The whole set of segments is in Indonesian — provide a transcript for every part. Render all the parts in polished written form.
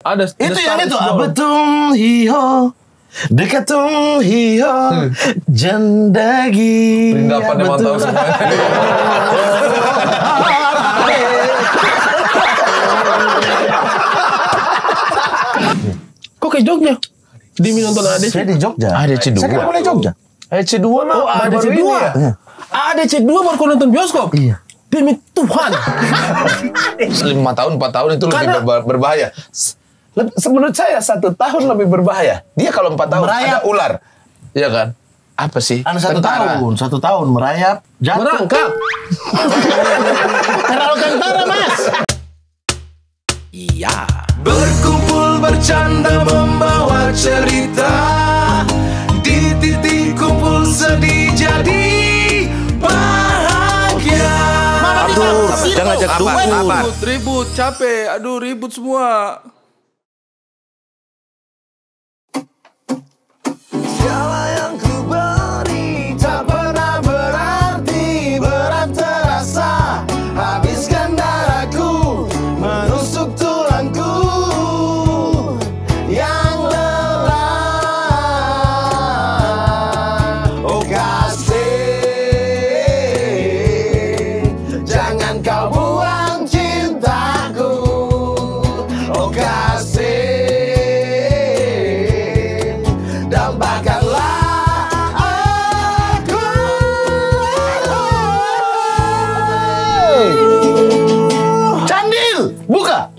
Ada. Itu yang itu. Abetung hiho. Dekatung hiho. Jandagi. Perindapan memang tahu semuanya. Kok ke Jogja? Demi nonton ADC? Saya di Jogja. ADC 2. Saya kan mulai Jogja. ADC 2 mah. Oh, ADC 2. Ya? ADC 2 baru kau nonton bioskop? Iya. Demi Tuhan. 5 tahun, 4 tahun itu Karena- lebih berbahaya. Menurut saya 1 tahun lebih berbahaya. Dia kalau 4 tahun Merayap. ada ular. Iya kan? Apa sih? Anu 1 Tentara. tahun. 1 tahun merayap. Jatuh. Merangkak. Terlalu tentara, Mas. Iya. Berkumpul bercanda membawa cerita, di titik kumpul sedih jadi bahagia. Aduh, jangan ajak Sabar. Ribut, capek. Aduh, ribut semua. Segala yang ku beri tak pernah berarti, berat terasa, habiskan darahku, menusuk tulangku yang lelah. Oh kasih, jangan kau buang cintaku. Oh kasih, dambakanlah aku. Candil, buka.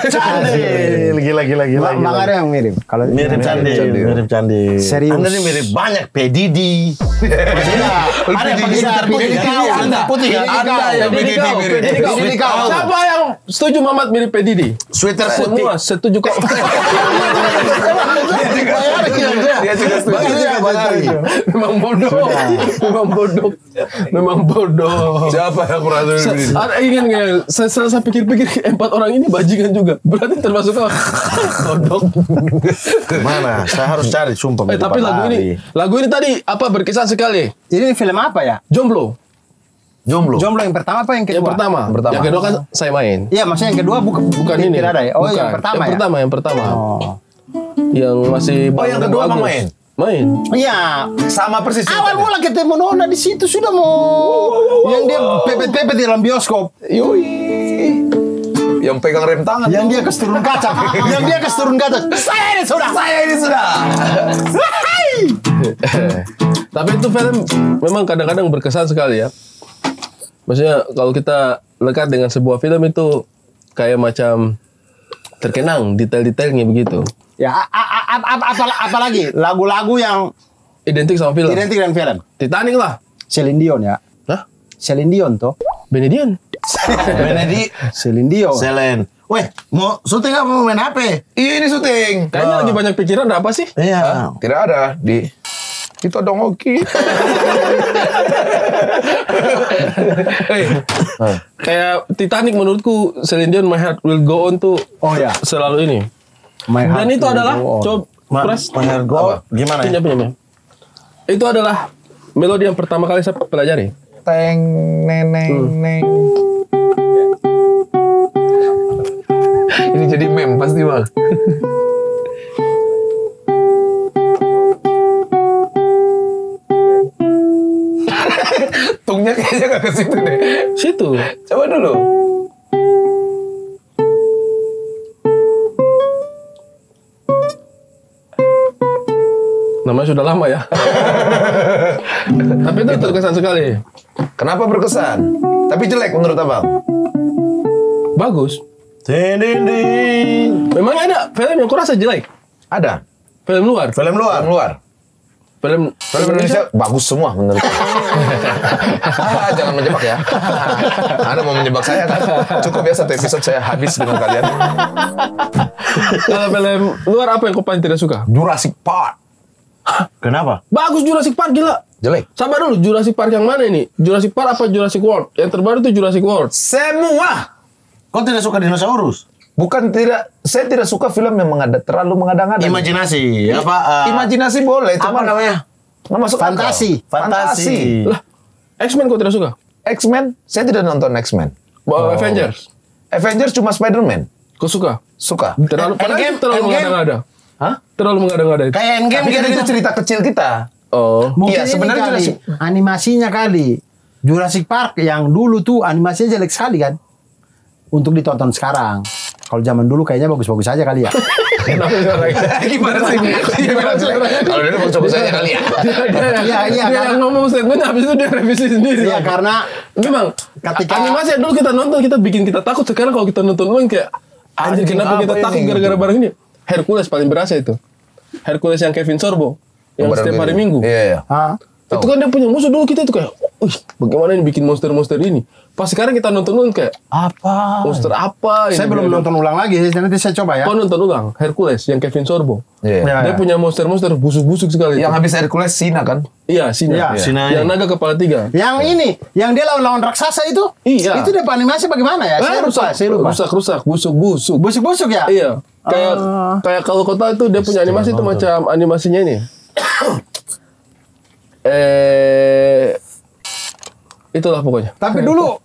Candil, gila. Bang ada yang mirip. Kalau Mirip Candil. Serius. Anda ini mirip banyak Pedidi. Ada yang pakai sweater putih kan? Anda. Putih kan? Anda yang Pedidi mirip. Pedidi kau. Siapa yang setuju Mamat mirip Pedidi? Sweater putih. Semua setuju kok. Dia juga setuju. Memang bodoh. Memang bodoh. Siapa yang merasa begini? Ingin nggak? Saya pikir-pikir 4 orang ini bajingan juga. Berarti termasuk kau. Bodoh. Mana? Saya harus cari, sumpah. Tapi lagu ini tadi apa berkesan sekali. Ini film apa ya? Jomblo. Jomblo yang pertama apa yang kedua? Yang pertama. Yang kedua kan saya main. Iya, maksudnya yang kedua bukan ini. Tidak ada ya? Oh, Bukan. yang pertama ya? Yang pertama. Oh. Yang masih yang kedua bagus. main? Main. Iya. Sama persis. Awal mula ketemu Nona di situ sudah mau yang dia pepet-pepet di dalam bioskop. Yang pegang rem tangan. Yang dia keturun kaca. Saya ini sudah. Tapi itu film memang kadang-kadang berkesan sekali ya. Maksudnya kalau kita lekat dengan sebuah film itu kayak macam terkenang detail-detailnya begitu. Ya, apalagi lagu-lagu yang Identik sama film. identik dengan film. Titanic lah. Celine Dion ya. Hah? Celine Dion toh. Benedian. Benedi. Celine Dion. Selen. Weh, mau syuting apa mau main HP? Ini syuting. Kayaknya lagi banyak pikiran ada apa sih? Iya. Tidak ada di. Itu ada Oki. Kayak Titanic menurutku Celine Dion My Heart Will Go On tuh Oh ya. selalu ini. My Dan Heart itu Will adalah Go On. coba press. Gimana ya? Pinjam. Itu adalah melodi yang pertama kali saya pelajari. Teng neneng neng. Ini jadi meme pasti bang. Tungnya kayaknya gak ke situ deh. Situ. Coba dulu. Namanya sudah lama ya. Tapi itu terkesan sekali. Kenapa berkesan? Tapi jelek menurut abang. Bagus. Ding. Memangnya ada film yang kurasa jelek? Ada. Film luar. Film luar. Film luar. Film Indonesia bagus semua menurut saya. Jangan menjebak ya. Anda mau menjebak saya kan? Cukup ya satu episode saya habis dengan kalian. Kalau film luar apa yang kau paling tidak suka? Jurassic Park. Kenapa? Bagus Jurassic Park gila. Jelek. Sabar dulu, Jurassic Park yang mana ini? Jurassic Park apa Jurassic World? Yang terbaru itu Jurassic World. Semua. Kau tidak suka dinosaurus? Bukan tidak, saya tidak suka film yang terlalu mengada-ngada. Imajinasi. Apa? Imajinasi boleh, cuma namanya? nggak masuk Fantasi. akal. Fantasi. Lah, X-Men kau tidak suka? X-Men, saya tidak nonton X-Men. Avengers. Avengers cuma Spider-Man. Kau suka? Suka. Terlalu mengada-ngada. Hah? Terlalu mengada-ngada itu. Kayak Endgame Tapi kan gitu. itu cerita kecil kita. Oh. Mungkin Iya, ini sebenarnya kali, Jurassic- animasinya kali. Jurassic Park yang dulu tuh animasinya jelek sekali kan. Untuk ditonton sekarang. Kalau zaman dulu kayaknya bagus-bagus aja kali ya. Gimana sih? Gimana sih? Kalau dia bagus-bagus aja kali ya. Iya, Dia karena- yang ngomong statement habis itu dia revisi sendiri. Iya, karena memang ketika- animasi yang dulu kita nonton kita bikin kita takut. Sekarang kalau kita nonton ulang kayak anjir kenapa apa kita ini? takut gara-gara barang ini? Hercules paling berasa itu. Hercules yang Kevin Sorbo yang Barang setiap hari ini. Minggu. Iya, iya. ah, Itu kan dia punya musuh dulu kita itu kayak, wih bagaimana ini bikin monster-monster ini. Pas sekarang kita nonton ulang kayak, apa? monster apa ini? Saya belum nonton ulang lagi, nanti saya coba ya. Kau nonton ulang Hercules yang Kevin Sorbo. Iya. Ya. Dia punya monster-monster busuk-busuk sekali. Yang habis Hercules Sina kan? Iya, Sina. Iya, Sina Yang ini. naga kepala 3. Yang ini, yang dia lawan raksasa itu. Iya. Itu dia animasi bagaimana ya? Saya lupa. Rusak, busuk-busuk. Busuk-busuk ya? Iya. Kayak kalau kota itu dia punya animasi itu macam animasinya ini. Itulah pokoknya. Tapi dulu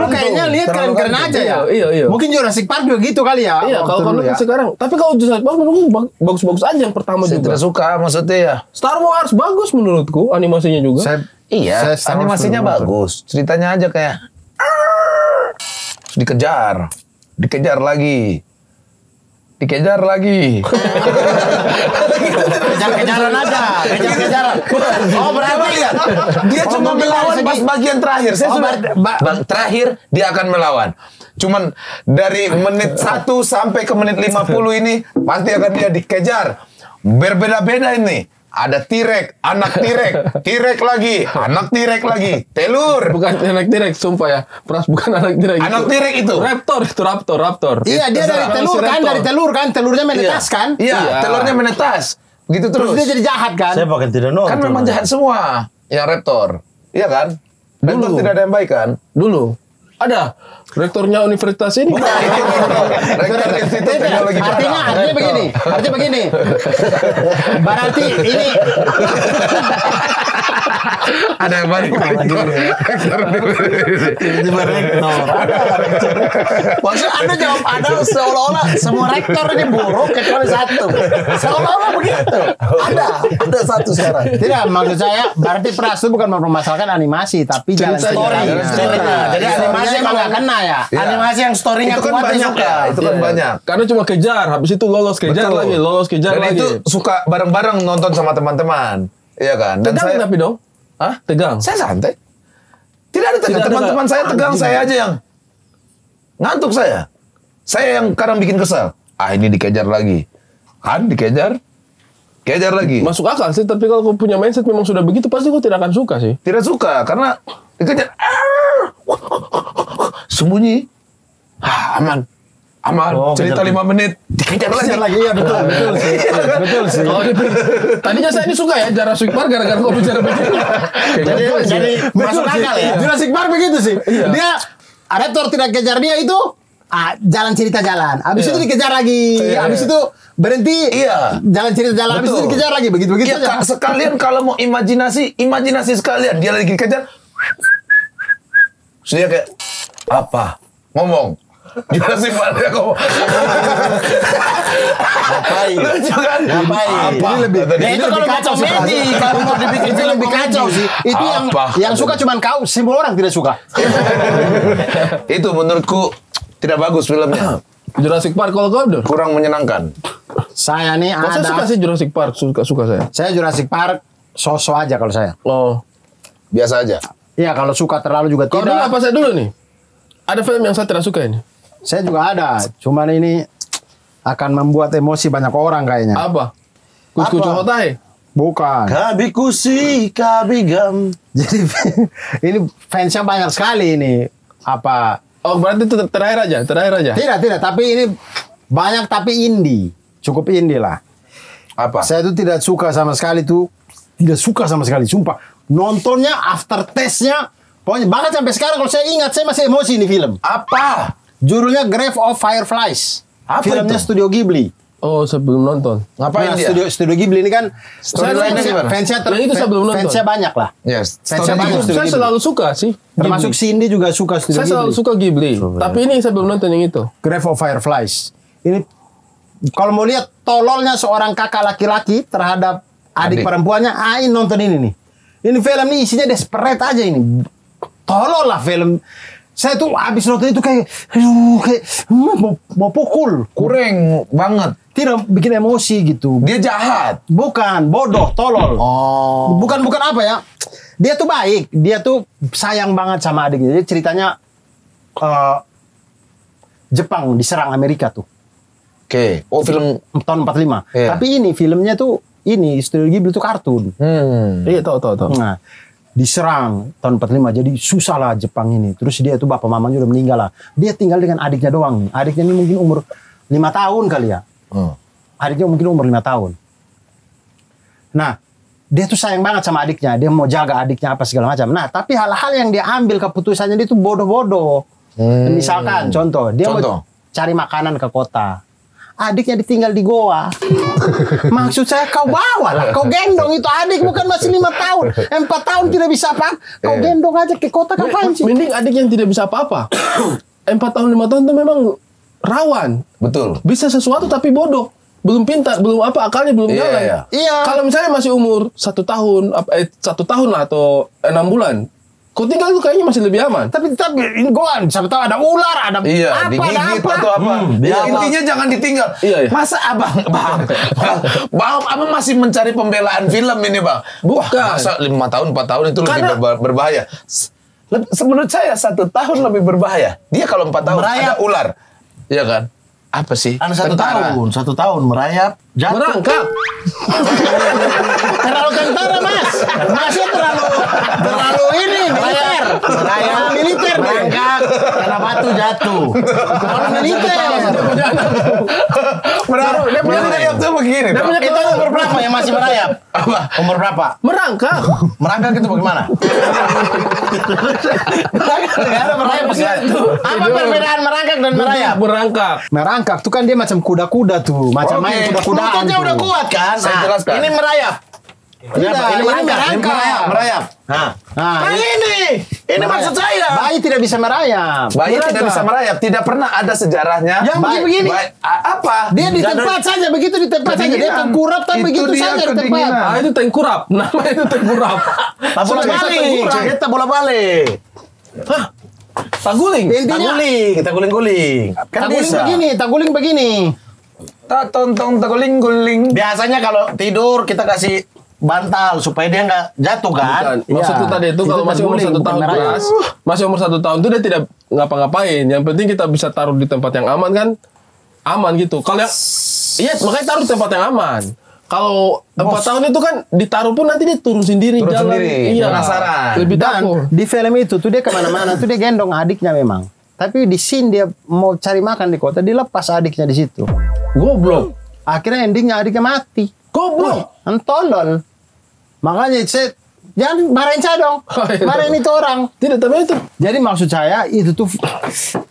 kayaknya lihat keren-keren aja ya. Iya. Mungkin Jurassic Park juga gitu kali ya. Iya, waktu kalau dulu ya. sekarang. Tapi kalau Jurassic Park menurutku bagus-bagus aja yang pertama Saya juga. tidak suka maksudnya ya. Star Wars bagus menurutku animasinya juga. Iya, Saya Star Wars animasinya belum bagus. Ceritanya aja kayak terus dikejar lagi. Kejar-kejaran aja. Kejar-kejaran. Oh, berarti ya. Dia cuma mungkin melawan dari pas segi- bagian terakhir. Saya Oh, sudah Bang, terakhir dia akan melawan. Cuman dari menit 1 sampai ke menit 50 ini pasti akan dia dikejar. Berbeda-beda ini. Ada T-Rex, anak T-Rex lagi, anak T-Rex lagi, telur. Bukan anak T-Rex, sumpah ya. Pras bukan anak T-Rex. Anak T-Rex itu. Raptor. Iya, dia dari telur kan, telurnya menetas kan? Iya, telurnya menetas. Begitu Terus terus. dia jadi jahat kan? Saya bahkan tidak nonton. Kan memang jahat semua yang Raptor. Iya kan? Raptor Dulu. tidak ada yang baik kan? Dulu. Ada. Rektornya universitas ini. Raptor Institut Teknologi Artinya begini. Berarti ini Ada yang baik. Tiba-tiba rektor. maksud Anda jawab ada seolah-olah semua rektor ini buruk kecuali satu. Seolah-olah begitu. Ada satu sekarang. Tidak, maksud saya berarti Pras itu bukan mempermasalahkan animasi tapi jalan story. Jadi animasi emang nggak kena ya. Iya. Animasi yang story-nya Itu kan kuat banyak suka. ya. Itu kan banyak. Karena cuma kejar, habis itu lolos kejar Betul. lagi, lolos kejar Dan lagi. itu suka bareng-bareng nonton sama teman-teman. Iya kan? Dan Tegang saya tapi dong. Hah? Tegang. Saya santai. Tidak ada tegang. Tidak ada Teman-teman saya tegang, saya aja yang ngantuk saya. Saya yang kadang bikin kesal. Ah, ini dikejar lagi. Kan dikejar. Kejar lagi. Masuk akal sih, tapi kalau kau punya mindset memang sudah begitu, pasti kau tidak akan suka sih. Tidak suka karena dikejar. Sembunyi. Aman. Oh, Cerita kejar. 5 menit. Dikejar lagi. Iya betul sih. Betul sih. Kalau tadinya saya ini suka ya Jurassic Park gara-gara kau bicara begini. Jadi masuk akal ya. Jurassic Park begitu sih. Dia Raptor tidak kejar dia itu jalan cerita jalan. Habis itu dikejar lagi. Habis itu berhenti. Iya. Jalan cerita jalan. Habis itu Betul. dikejar lagi. Begitu Iya, aja. sekalian kalau mau imajinasi sekalian. Dia lagi dikejar. Terus dia kayak, apa? Ngomong. Jurassic Park dia ngomong. Ngapain? Lucu kan? Ngapain? Apa? Ini lebih. Tadi- Ya itu kalau mau komedi, kalau mau dibikin itu lebih kacau sih. Itu Apa? yang suka cuman kau, semua orang tidak suka. Itu menurutku tidak bagus filmnya. Jurassic Park kalau kau udah. Kurang menyenangkan. Saya nih Kau saya suka ada. sih Jurassic Park, suka saya. Saya Jurassic Park sosok aja kalau saya. Oh. Biasa aja. Iya kalau suka terlalu juga Kalau dulu tidak. apa saya dulu nih? Ada film yang saya tidak suka ini. Saya juga ada. Cuman ini akan membuat emosi banyak orang kayaknya. Apa? Kucu Apa? Hotahe. Bukan. Kabi kusi, kabi gam. Jadi ini fansnya banyak sekali ini. Apa? Oh, berarti itu terakhir aja. Tidak. Tapi ini banyak tapi indie. Cukup indie lah. Apa? Saya tuh tidak suka sama sekali tuh. Tidak suka sama sekali, sumpah. Nontonnya, after testnya. Pokoknya bahkan sampai sekarang kalau saya ingat, saya masih emosi ini film. Apa? Judulnya Grave of Fireflies. Apa Filmnya itu? Studio Ghibli. Oh, saya belum nonton. Ngapain Nah, dia? Studio Ghibli ini kan Storyline-nya gimana? Yang itu saya belum nonton. fansnya banyak lah. Yes. Fansnya Story- banyak Itu Studio saya Ghibli. selalu suka sih. Termasuk Ghibli. Cindy juga suka Studio Saya selalu Ghibli. suka Ghibli. Tapi ini saya belum nonton yang itu. Grave of Fireflies. Ini kalau mau lihat tololnya seorang kakak laki-laki terhadap adik perempuannya, ini nonton ini nih. Ini film nih isinya desperate aja ini. Tolol lah film. Saya tuh abis nonton itu kayak mau pukul. Kurang banget. Tidak bikin emosi gitu. Dia jahat. Bukan, bodoh, tolol. Bukan apa ya. Dia tuh baik. Dia tuh sayang banget sama adiknya. Jadi ceritanya Jepang diserang Amerika tuh. Oke. Oh, film tahun 45. Iya. Tapi ini filmnya tuh Studio Ghibli tuh kartun. Iya, tahu. Nah, diserang tahun 45. Jadi susah lah Jepang ini. Terus dia tuh bapak mamanya udah meninggal lah. Dia tinggal dengan adiknya doang. Adiknya ini mungkin umur 5 tahun kali ya. Adiknya mungkin umur 5 tahun. Nah, dia tuh sayang banget sama adiknya. Dia mau jaga adiknya apa segala macam. Nah, tapi hal-hal yang dia ambil keputusannya dia tuh bodoh-bodoh. Misalkan, contoh. Dia mau cari makanan ke kota. Adiknya ditinggal di goa. Maksud saya kau bawa lah. Kau gendong itu adik bukan masih 5 tahun. 4 tahun tidak bisa apa. Kau gendong aja ke kota kapan sih? Mending adik yang tidak bisa apa-apa. 4 tahun 5 tahun itu memang rawan. betul. Bisa sesuatu tapi bodoh. Belum pintar, belum apa, akalnya belum jalan. Iya. Kalau misalnya masih umur 1 tahun, 1 tahun lah atau 6 bulan. Kau tinggal itu kayaknya masih lebih aman. Tapi ini goa, siapa tahu ada ular, ada Iya, apa, digigit ada apa. atau apa. Ya, intinya jangan ditinggal. Iya. Masa abang masih mencari pembelaan film ini, Bang? Bukan. Wah, masa 5 tahun, 4 tahun itu Karena- lebih berbahaya. Menurut saya 1 tahun lebih berbahaya. Dia kalau 4 tahun Merayap. ada ular. Iya kan? Apa sih? Anak 1 Tentara. tahun, 1 tahun merayap, jatuh. Merangkak. Terlalu tentara, Mas. Masnya terlalu ini militer. Merayap, Militer, merangkak, kena batu jatuh. terlalu militer. Dia punya merayap tuh begini. Bang. Itu umur berapa yang masih merayap? Apa? Umur berapa? Merangkak. Merangkak itu bagaimana? Nggak ada merayap maksudnya. Apa perbedaan merangkak dan merayap? Merangkak. Merangkak tuh kan dia macam kuda-kuda tuh, macam Oke. main kuda-kudaan Lututnya tuh. udah kuat kan? Saya jelaskan. Ini merayap. Tidak, Ini merangkak. merayap. Nah, Nah, ini merayap. maksud saya. Bayi tidak bisa merayap. Bayi tidak bisa merayap. Tidak pernah ada sejarahnya. Yang begini-begini. Apa? Dia di tempat saja, begitu di tempat saja. Dia Kedinginan. tengkurap tapi Itu begitu dia saja di tempat. kedinginan. Ah, itu tengkurap. Namanya itu tengkurap. Tak bola balik. Kita bola balik. Taguling. Intinya Kita guling-guling. Kan bisa. taguling begini. Tak tontong tak guling-guling. Biasanya kalau tidur kita kasih bantal supaya dia nggak jatuh kan? Bukan. Maksudku Iya. tadi itu Itu kalau masih umur taguling, 1 bukan tahun merayap. plus, masih umur 1 tahun itu dia tidak ngapa-ngapain. Yang penting kita bisa taruh di tempat yang aman kan, aman gitu. Kalau yang, iya makanya taruh di tempat yang aman. Kalau 4 tahun itu kan ditaruh pun nanti dia turun sendiri Turun jalan. sendiri, Iya. penasaran. Lebih Dan takut. di film itu tuh dia kemana-mana tuh dia gendong adiknya memang. Tapi di scene dia mau cari makan di kota, dilepas adiknya di situ. Goblok. Akhirnya endingnya adiknya mati. Goblok. Tolol. Makanya saya jangan marahin saya dong. Marahin itu orang. Tidak, tapi itu Jadi maksud saya itu tuh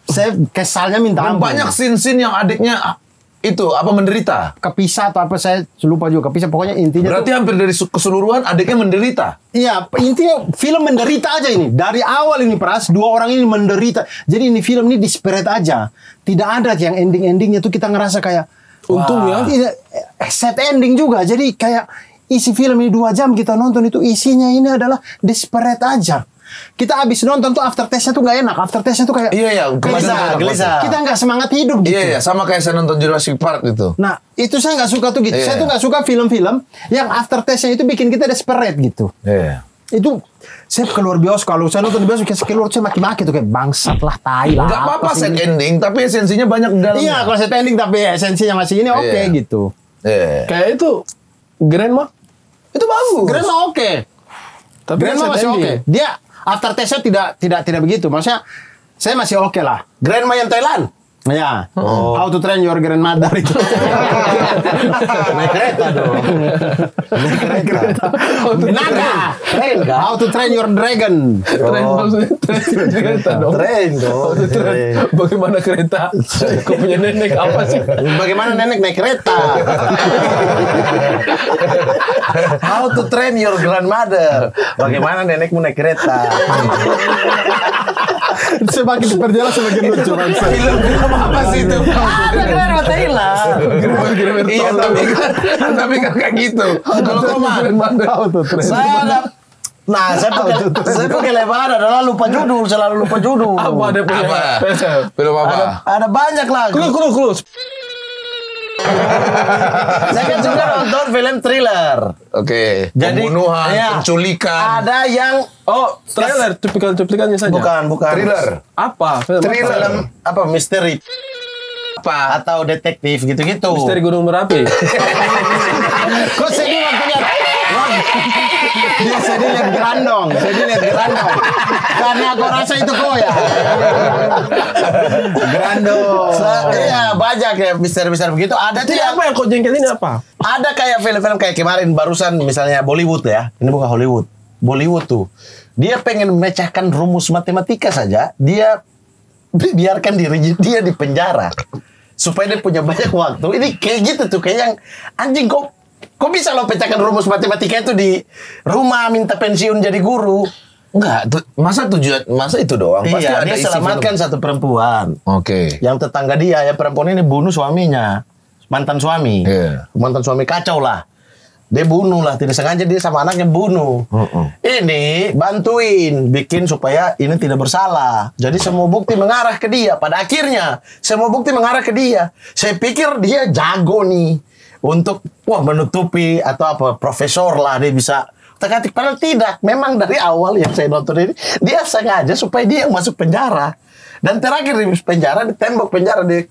saya kesalnya minta Dan ampun. banyak scene-scene yang adiknya itu apa menderita. Kepisah atau apa saya lupa juga kepisah. Pokoknya intinya Berarti tuh, hampir dari keseluruhan adiknya menderita. iya intinya film menderita aja ini. Dari awal ini Pras, 2 orang ini menderita. Jadi ini film ini disparate aja. Tidak ada yang ending-endingnya tuh kita ngerasa kayak untung ya. tidak set ending juga. Jadi kayak isi film ini 2 jam kita nonton itu isinya ini adalah desperate aja. Kita habis nonton tuh after taste-nya tuh nggak enak. After taste-nya tuh kayak Iya, gelisah. kita nggak semangat hidup gitu. Iya, sama kayak saya nonton Jurassic Park gitu. Nah, itu saya nggak suka tuh gitu. Iya. Saya tuh nggak suka film-film yang after taste-nya itu bikin kita desperate gitu. Iya. Itu saya keluar bioskop, kalau saya nonton di bioskop kayak keluar saya maki-maki tuh kayak bangsat lah, tai lah. Enggak apa-apa sih set ini. ending, tapi esensinya banyak di dalamnya. Iya, kalau set ending tapi esensinya masih ini oke Iya. gitu. Iya. Kayak itu Grandma. Itu bagus. Grandma oke. Tapi Grandma kan set masih oke. ending. Dia after taste-nya tidak begitu. Maksudnya saya masih oke lah. Grandma yang Thailand. Ya, How to Train Your Grandmother itu. Naik kereta dong. Naik kereta. Naga. Train kan? How to Train Your Dragon. Tren maksudnya tren kereta dong. Train dong. Tren. Bagaimana kereta? Kau punya nenek apa sih? Bagaimana nenek naik kereta? How to train your grandmother? Bagaimana nenekmu naik kereta? Semakin diperjelas semakin lucu bangsa. Film apa sih itu? Ada keren mata hilang. Iya, tapi kan kayak gitu. Kalau Komar, Saya ada. Nah, saya pakai lebaran adalah lupa judul, selalu lupa judul. Apa ada punya? apa? Film apa? Ada banyak lagi. Clue. Saya kan juga nonton film thriller. Oke, Jadi, pembunuhan, iya. penculikan. Ada yang Trailer, cuplikannya saja. bukan. Thriller. Apa? Film apa? Film apa misteri Apa? atau detektif gitu-gitu. Misteri Gunung Merapi. Kok sedih waktu lihat? Dia sedih lihat Grandong. Karena aku rasa itu kok ya. Grandong. Iya, banyak ya misteri-misteri begitu. Ada tuh Ini yang apa yang kau jengkel ini apa? ada kayak film-film kayak kemarin barusan misalnya Bollywood ya. Ini bukan Hollywood. Bollywood tuh. Dia pengen memecahkan rumus matematika saja, dia biarkan diri dia di penjara supaya dia punya banyak waktu. Ini kayak gitu tuh, kayak yang anjing kok bisa lo pecahkan rumus matematika itu di rumah minta pensiun jadi guru. Enggak, masa itu doang? Pasti Iya, ada dia isi selamatkan film. satu perempuan. Oke. Yang tetangga dia, ya perempuan ini bunuh suaminya. Mantan suami. Iya. Mantan suami kacau lah. Dia bunuh lah, tidak sengaja dia sama anaknya bunuh. Ini bantuin, bikin supaya ini tidak bersalah. Jadi semua bukti mengarah ke dia. Pada akhirnya, semua bukti mengarah ke dia. Saya pikir dia jago nih. Untuk, menutupi atau apa, profesor lah dia bisa. Teka-teki, padahal tidak. Memang dari awal yang saya nonton ini, dia sengaja supaya dia yang masuk penjara. Dan terakhir di penjara, di tembok penjara, dia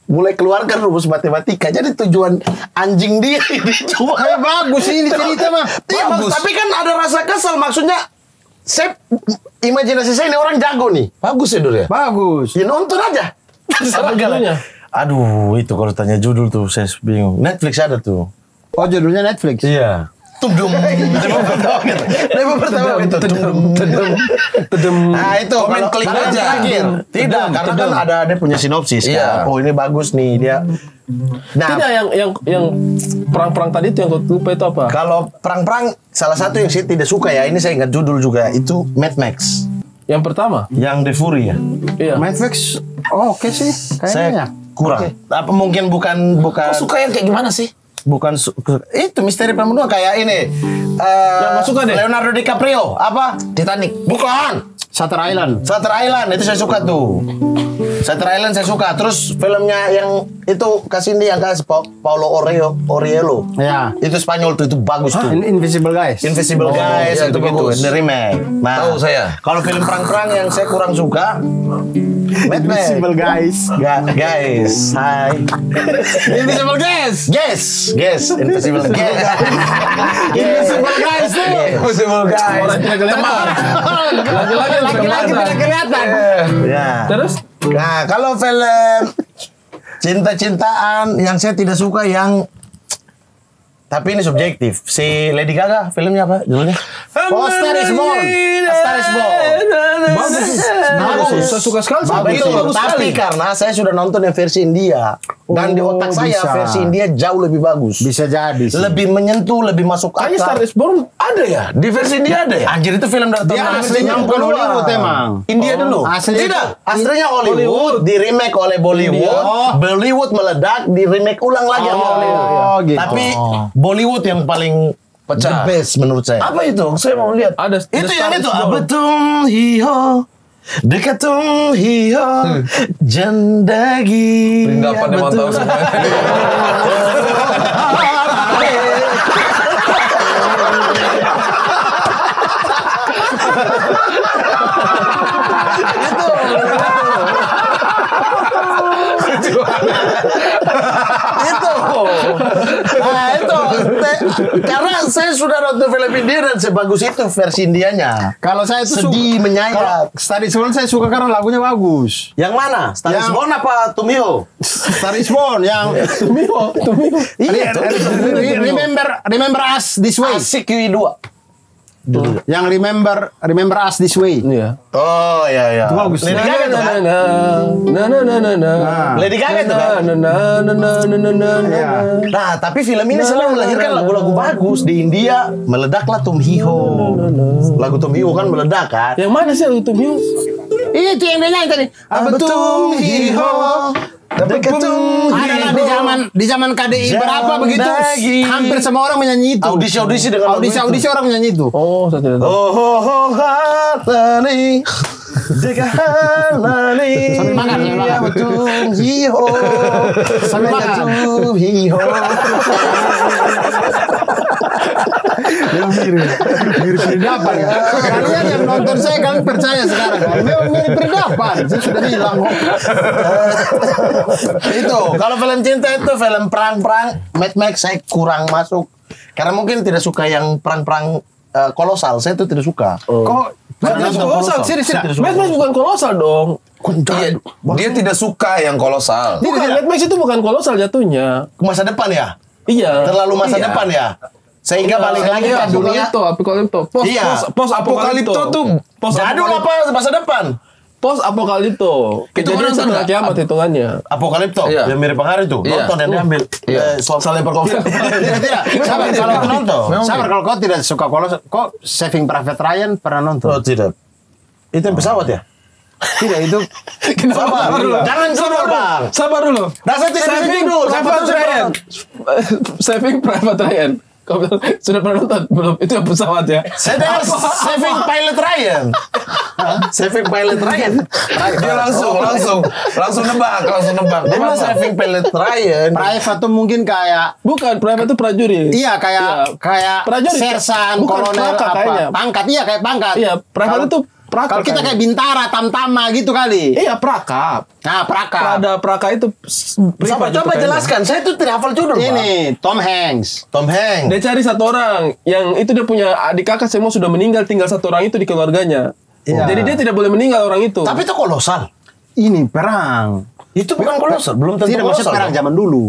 mulai keluarkan rumus matematika. Jadi tujuan anjing dia ini cuma bagus ini cerita mah. Iya, Bagus. tapi kan ada rasa kesal. Maksudnya, imajinasi saya ini orang jago nih. Bagus ya, Dur ya? Bagus. Ya nonton aja. Apa judulnya? Aduh, itu kalau tanya judul tuh saya bingung. Netflix ada tuh. Oh judulnya Netflix. Iya. Tudum. Tema pertama itu. Nah itu Komen kalau klik karena aja. terakhir. Tidak, karena kan ada dia punya sinopsis Iya. kan. Oh ini bagus nih dia. Nah, Tidak yang perang-perang tadi itu yang kau lupa itu apa? kalau perang-perang salah satu yang saya tidak suka ya, ini saya ingat judul juga, itu Mad Max. Yang pertama? Yang The Fury ya. Iya. Netflix. Oh, oke sih kayaknya. Saya kurang. Apa mungkin bukan Kau suka yang kayak gimana sih? bukan itu misteri pembunuhan kayak ini. Yang nggak suka deh. Leonardo DiCaprio apa? Titanic. Bukan. Shutter Island. Shutter Island itu saya suka tuh. Shutter Island saya suka. Terus filmnya yang itu kasih ini yang kasih Paulo Oriello. Ya. Itu Spanyol tuh, itu bagus tuh. Invisible Guys. Invisible Guys iya, itu itu bagus. bagus. The remake. Nah, Tahu saya. Kalau film perang-perang yang saya kurang suka, Mad Max. Invisible Guys. Guys, hai. Invisible Guys. Guys, Invisible Guys. Invisible Guys tuh. Possible guys. Orang tidak kelihatan. Laki-laki tidak kelihatan. Ya. Terus? Nah, kalau film cinta-cintaan yang saya tidak suka yang tapi ini subjektif. Si Lady Gaga filmnya apa judulnya? Oh, Star is Born. A Star is Born. Bagus. Saya suka sekali. Betul, tapi karena saya sudah nonton yang versi India dan di otak saya bisa. versi India jauh lebih bagus. Bisa jadi sih. Lebih menyentuh, lebih masuk Kayaknya Star akal. is Born Ada ya? Di versi India ada ya? Anjir itu film dari tahun Dia 60-an. aslinya bukan Hollywood emang. India dulu. Aslinya Tidak, itu- aslinya Hollywood, di remake oleh Bollywood. Oh. Bollywood meledak, di remake ulang lagi sama Hollywood. Oh, gitu. Tapi Bollywood yang paling Pecah. the best menurut saya. Apa itu? Saya mau lihat. ada. Itu The yang Star itu is Born. abetum hiho dekatum hiho jandagi. Dapat memantau semuanya. Itu. Nah, itu. Karena saya sudah nonton film India dan sebagus itu versi Indianya. Kalau saya itu Sedih, menyayat. Kalau Star is Born saya suka karena lagunya bagus. Yang mana? Star is Yang- Born apa Tumio? Star is Born yang Iya, remember us this way. Asik UI2. Yang remember us this way. Iya. Oh, iya, iya. Itu bagus. Lady Gaga itu kan? Lady Gaga itu kan? Iya. Nah, tapi film ini selalu melahirkan lagu-lagu bagus. Di India, meledaklah Tum Hiho. Lagu Tum Hiho kan meledak kan? Yang mana sih itu Muse? Itu yang dia nyanyi tadi. Abetung hiho. Adalah di zaman KDI berapa begitu? Hampir semua orang menyanyi itu. Audisi dengan lagu audisi orang menyanyi itu. Oh, saya tidak tahu. Oh, hatani. Jika halani. Sambil makan, sambil makan. Abetung hiho. Sambil makan. Abetung hiho. Mirip perdapan. Kalian yang nonton saya, kalian percaya sekarang kan? Memang mirip perdapan. Saya sudah bilang. Itu kalau film cinta itu film perang-perang, Mad Max saya kurang masuk karena mungkin tidak suka yang perang-perang kolosal. Saya itu tidak suka. Kok Mad Max kolosal? Serius. Mad Max bukan kolosal dong. Dia tidak suka yang kolosal. Bukan, Mad Max itu bukan kolosal jatuhnya. Masa depan ya? Iya. Terlalu masa Iya. depan ya? Sehingga balik lagi ke dunia. Apokalipto. Pos apokalipto tuh Jadul apa masa depan? Pos apokalipto. Kejadian nonton setelah nggak? kiamat hitungannya. Apokalipto Iya. yang mirip pengaruh itu. Iya. Nonton yang diambil. Saling perkosa. Tidak. Sabar kalau kau nonton. Memang Sabar kalau kau tidak suka kolosal. Kok Saving Private Ryan pernah nonton? Oh, tidak. Itu yang pesawat ya? Tidak itu. Sabar. Jangan judul bang. Sabar dulu. Dasar tidak bisa judul. Private Ryan. Saving Private Ryan. Kau bilang, sudah pernah nonton? Belum. Itu yang pesawat ya. Saya dengar Saving Pilot Ryan. Saving Pilot Ryan. Dia langsung nebak. Memang Saving Pilot Ryan. Private tuh mungkin kayak Bukan, private itu prajurit. iya kayak Prajurit. sersan, Bukan kolonel praka apa. kayaknya. Pangkat iya kayak pangkat. Iya, private Kalau- itu praka. Kalau kita kayak Bintara, Tamtama gitu kali. Iya, praka. Nah, Praka. Ada praka itu Coba jelaskan. Saya itu tidak hafal judul, Pak. Ini Tom Hanks. Tom Hanks. Dia cari satu orang yang itu dia punya adik kakak semua sudah meninggal, tinggal satu orang itu di keluarganya. Iya. Jadi dia tidak boleh meninggal orang itu. Tapi itu kolosal. Ini perang. Itu bukan kolosal. Belum tentu Tidak maksud kolosal. perang Pak. zaman dulu.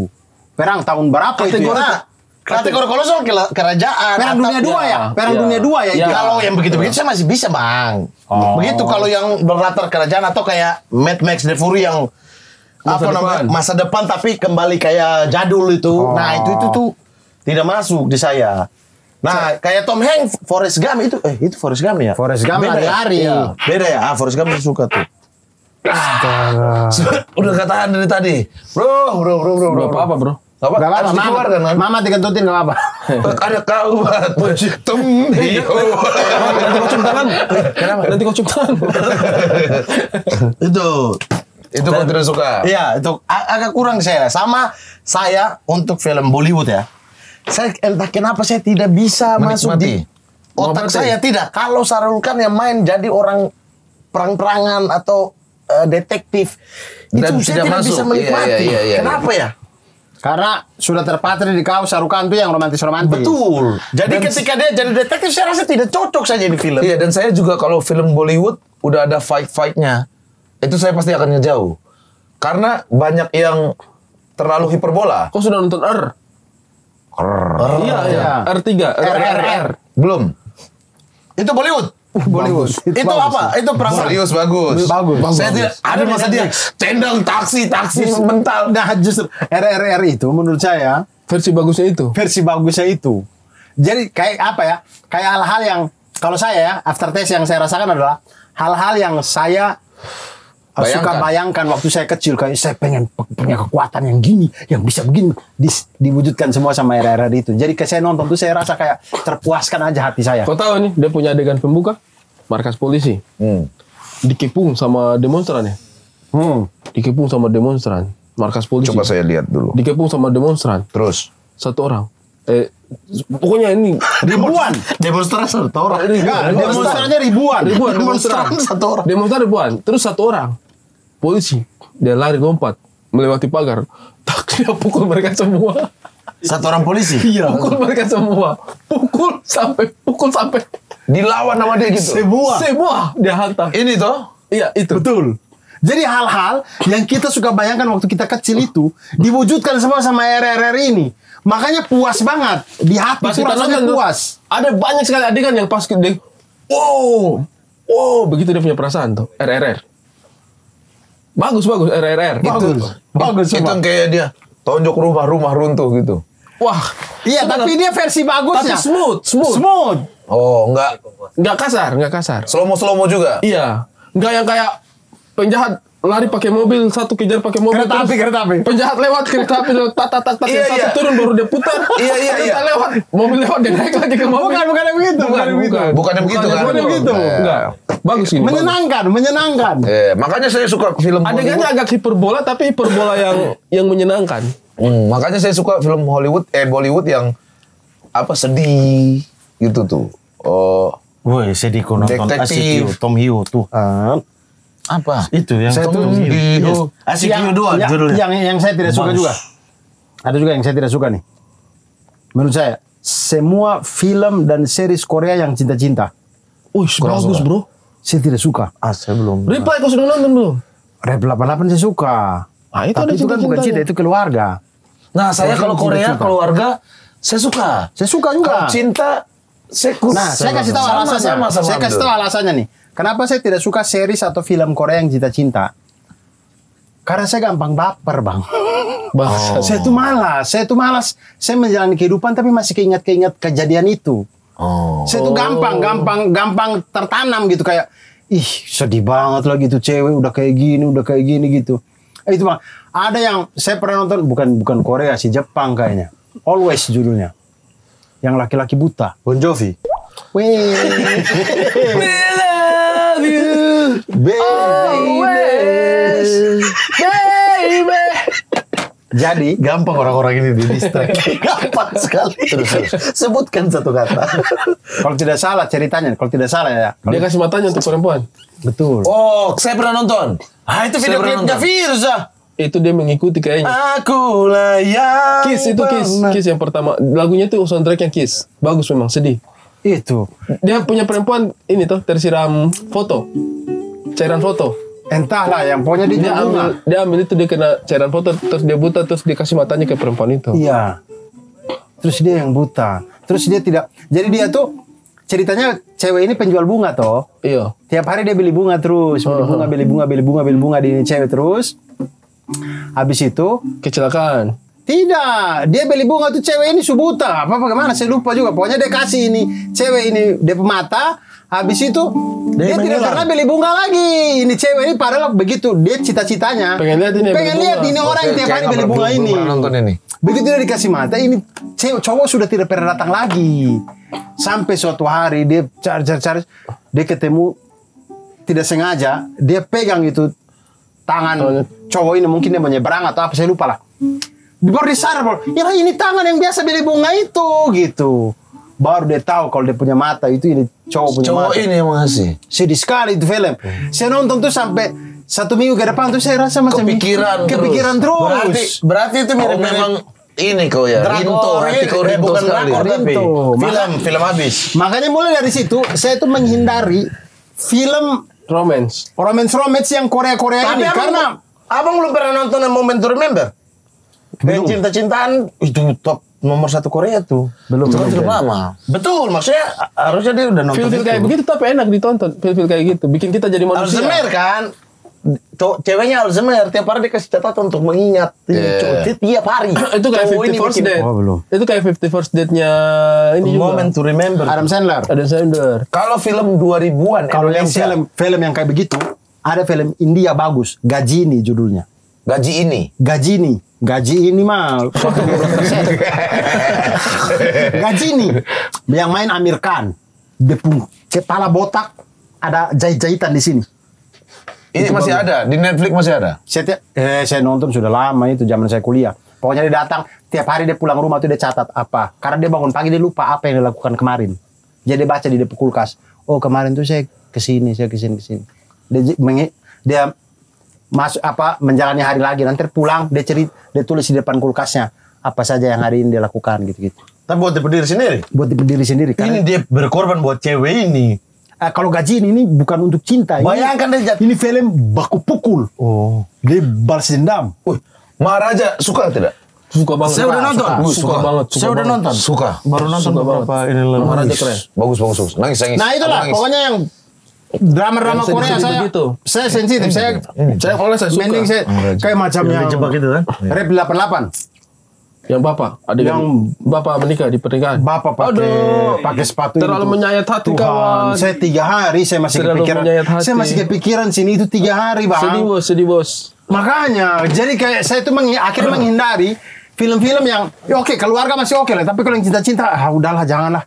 Perang tahun berapa itu? Kategori- Ya? Kategori kolosal kerajaan. Perang atau- dunia dua ya? Perang Iya. dunia dua ya? Iya. itu? Kalau yang begitu-begitu saya masih bisa, Bang. Begitu kalau yang berlatar kerajaan atau kayak Mad Max The Fury yang masa depan tapi kembali kayak jadul itu. Nah, itu tuh tidak masuk di saya. Nah, kayak Tom Hanks, Forrest Gump itu Forrest Gump ya? Forrest Gump Beda ya? lari-lari. Iya. Beda ya? Forrest Gump saya suka tuh. Udah katakan dari tadi. Bro. Bro, apa bro? Apa? Gak apa-apa, Harus dikeluarkan kan? Mama dikentutin gak apa-apa. Ada kau Nanti kau cium tangan. Kenapa? Nanti kau cium tangan. Itu kau tidak suka. Iya, itu agak kurang saya. Sama saya untuk film Bollywood ya. Saya entah kenapa saya tidak bisa masuk di otak saya tidak. Kalau Sahrul Khan yang main jadi orang perang-perangan atau detektif Dan itu saya tidak tidak masuk. bisa menikmati. Iya. Kenapa ya? Karena sudah terpatri di kau Shah Rukh Khan tuh yang romantis-romantis. Betul. Jadi ketika dia jadi detektif saya rasa tidak cocok saja di film. Iya, dan saya juga kalau film Bollywood udah ada fight-fightnya, itu saya pasti akan ngejauh. Karena banyak yang terlalu hiperbola. Kau sudah nonton R? Iya. R3. RRR. Belum. Itu Bollywood. Bollywood. Itu apa? Itu perang. Serius bagus. Bagus. Saya tidak ada masa dia tendang taksi mental. Nah justru RRR itu menurut saya Versi bagusnya itu. versi bagusnya itu. Jadi kayak apa ya? Kayak hal-hal yang kalau saya ya aftertaste yang saya rasakan adalah hal-hal yang saya suka bayangkan waktu saya kecil, kayak saya pengen punya kekuatan yang gini, yang bisa begini, diwujudkan semua sama RRR itu. Jadi kayak saya nonton tuh saya rasa kayak terpuaskan aja hati saya. Kau tahu nih, dia punya adegan pembuka markas polisi. Dikepung sama demonstran ya. Dikepung sama demonstran. Markas polisi. Coba saya lihat dulu. Dikepung sama demonstran. Terus. Satu orang. Pokoknya ini Ribuan. Demonstran satu orang. Enggak, demonstrannya ribuan. Demonstran satu orang. Demonstran ribuan. Terus satu orang. Polisi. Dia lari lompat. Melewati pagar. Tak, dia pukul mereka semua. Satu orang polisi. Iya. Pukul mereka semua. Pukul sampai. Dilawan sama dia gitu. Semua dia hantam. Ini toh? Iya, itu. Betul. Jadi hal-hal yang kita suka bayangkan waktu kita kecil itu diwujudkan semua sama RRR ini. Makanya puas banget di hati. Pas Itu kita rasanya nonton tuh, puas. ada banyak sekali adegan yang pas dia, wow, begitu dia punya perasaan tuh. RRR. Bagus RRR. Bagus Itu yang kayak dia tonjok rumah runtuh gitu. Wah, Iya, tapi dia versi bagusnya. tapi smooth. Smooth. Oh, enggak Nggak kasar. slow-mo juga. Iya. Enggak yang kayak penjahat lari pakai mobil, satu kejar pakai mobil. Kereta api. Penjahat lewat kereta api lewat tak Iya, satu iya. turun baru dia putar. Iya. Lewat, mobil lewat dia naik lagi ke mobil. Bukan begitu. Bukannya begitu kan? Bukannya begitu. Enggak. Bagus ini. Menyenangkan. Makanya saya suka film Adegannya Hollywood. agak hiperbola tapi hiperbola yang menyenangkan. Makanya saya suka film Hollywood, Bollywood yang apa sedih gitu tuh. Woi, sedih kau nonton Detektif. Asik Tom Hio Tuhan. Apa? Itu yang Saya tuh Asik Yang- dua yang- judulnya. yang saya tidak suka Bagus. juga. Ada juga yang saya tidak suka nih. Menurut saya, semua film dan series Korea yang cinta-cinta, Bagus bro. saya tidak suka. Saya belum. Reply kau sudah nonton belum? Rap 88 saya suka. Ah, itu Tapi ada itu kan bukan cinta-cintanya. cinta, itu keluarga. Nah, saya kalau Korea cinta-cinta. keluarga saya suka. Saya suka juga. Kalau cinta saya Nah, saya kasih tahu alasannya. Saya kasih tahu alasannya nih. Kenapa saya tidak suka series atau film Korea yang cinta-cinta? Karena saya gampang baper, Bang. Bahasa. Saya tuh malas. Saya menjalani kehidupan tapi masih keinget kejadian itu. Saya tuh gampang tertanam gitu kayak ih sedih banget lagi tuh cewek udah kayak gini gitu. Itu Bang. Ada yang saya pernah nonton bukan Korea sih, Jepang kayaknya. Always judulnya. Yang laki-laki buta. Bon Jovi. Weh. Love you. Always. Baby. Jadi Gampang orang-orang ini di distract. Gampang sekali. Terus. Sebutkan satu kata. kalau tidak salah ceritanya, kalau tidak salah ya. Dia kasih matanya untuk perempuan. Betul. Oh, saya pernah nonton. Itu Saya video pernah klipnya nonton. Firza. Itu dia mengikuti kayaknya. Aku lah yang Kiss itu Kiss yang pertama. Lagunya itu soundtrack yang Kiss. Bagus memang, sedih. Itu. Dia punya perempuan ini tuh tersiram foto. Cairan foto. Entahlah yang pokoknya dia jual bunga. Dia ambil itu dia kena cairan foto terus dia buta terus dia kasih matanya ke perempuan itu. Iya. Terus dia yang buta. Terus dia tidak. Jadi dia tuh ceritanya cewek ini penjual bunga toh. Iya. Tiap hari dia beli bunga terus, beli bunga di ini cewek terus. Habis itu Kecelakaan. tidak, dia beli bunga tuh cewek ini buta. Apa bagaimana saya lupa juga. Pokoknya dia kasih ini cewek ini dia pemata. Habis itu dia tidak pernah beli bunga lagi. Ini cewek ini padahal begitu dia cita-citanya. Pengen lihat ini Pengen beli lihat bunga. ini orang yang tiap hari beli bunga Belum ini. pernah nonton ini. Begitu dia dikasih mata, ini cowok sudah tidak pernah datang lagi. Sampai suatu hari dia cari, dia ketemu tidak sengaja, dia pegang itu tangan cowok ini, mungkin dia menyeberang atau apa, saya lupa lah. Baru disadar, ya ini tangan yang biasa beli bunga itu, gitu. Baru dia tahu kalau dia punya mata itu ini cowok punya Cowok mata. ini yang mengasih. Sedih sekali itu film. Saya nonton tuh sampai 1 minggu ke depan tuh saya rasa macam Kepikiran terus. Berarti itu Oh, mirip-mirip memang ini kau ya. Rinto, hati kau rinto bukan sekali. drakor tapi Rinto. film habis. Makanya mulai dari situ saya tuh menghindari film Romance. romance yang Korea ini karena abang belum pernah nonton Moment to Remember? Dan cinta-cintaan itu top nomor 1 Korea tuh. Belum, Itu kan belum. film lama. Betul, maksudnya harusnya dia udah nonton Film-film kayak begitu tapi enak ditonton. Film-film kayak gitu bikin kita jadi manusia. Alzheimer kan. Ceweknya Alzheimer tiap hari dia kasih catatan untuk mengingat. Tiap hari. Itu kayak Cowok 50 ini First bikin Date. Oh, belum. Itu kayak 50 First Date-nya ini juga. Moment to Remember. Adam Sandler. Ada Sandler. Kalau film 2000-an Kalau yang Indonesia, film yang kayak begitu, ada film India bagus, Gajini judulnya. gaji ini. Gaji ini mah Gajini yang main Amir Khan. Dia pun kepala botak, ada jahit-jahitan di sini. Ini masih ada di Netflix masih ada. Saya nonton sudah lama itu zaman saya kuliah. Pokoknya dia datang tiap hari dia pulang rumah tuh dia catat apa. Karena dia bangun pagi dia lupa apa yang dia lakukan kemarin. Jadi dia baca di dia kulkas. Oh kemarin tuh saya kesini. Dia masuk menjalani hari lagi. Nanti pulang dia tulis di depan kulkasnya apa saja yang hari ini dia lakukan gitu. Tapi buat diri sendiri. Buat diri sendiri. Ini dia berkorban buat cewek ini. Kalau gaji ini bukan untuk cinta. Bayangkan dia ini film baku pukul. Oh, dia balas dendam. Maharaja suka tidak? Suka banget. Saya udah nonton. Suka banget. Saya udah nonton. Suka. Baru nonton Suka beberapa ini Maharaja keren. Bagus. Nangis. Nah itulah Nangis. pokoknya yang drama-drama Yang Korea sedih-sedih begitu. saya sensitif. Saya Saya suka. mending saya kayak macam yang Jebak itu kan. Rap 88. Yang bapak, adegan bapak menikah di pernikahan. Bapak pakai sepatu terlalu itu. menyayat hati Tuhan, kawan. saya 3 hari saya masih Terlalu kepikiran. menyayat hati. Saya masih kepikiran sini itu 3 hari bang. Sedih bos. Makanya, jadi kayak saya itu akhirnya menghindari film-film yang oke, keluarga masih oke lah, tapi kalau yang cinta-cinta udahlah janganlah.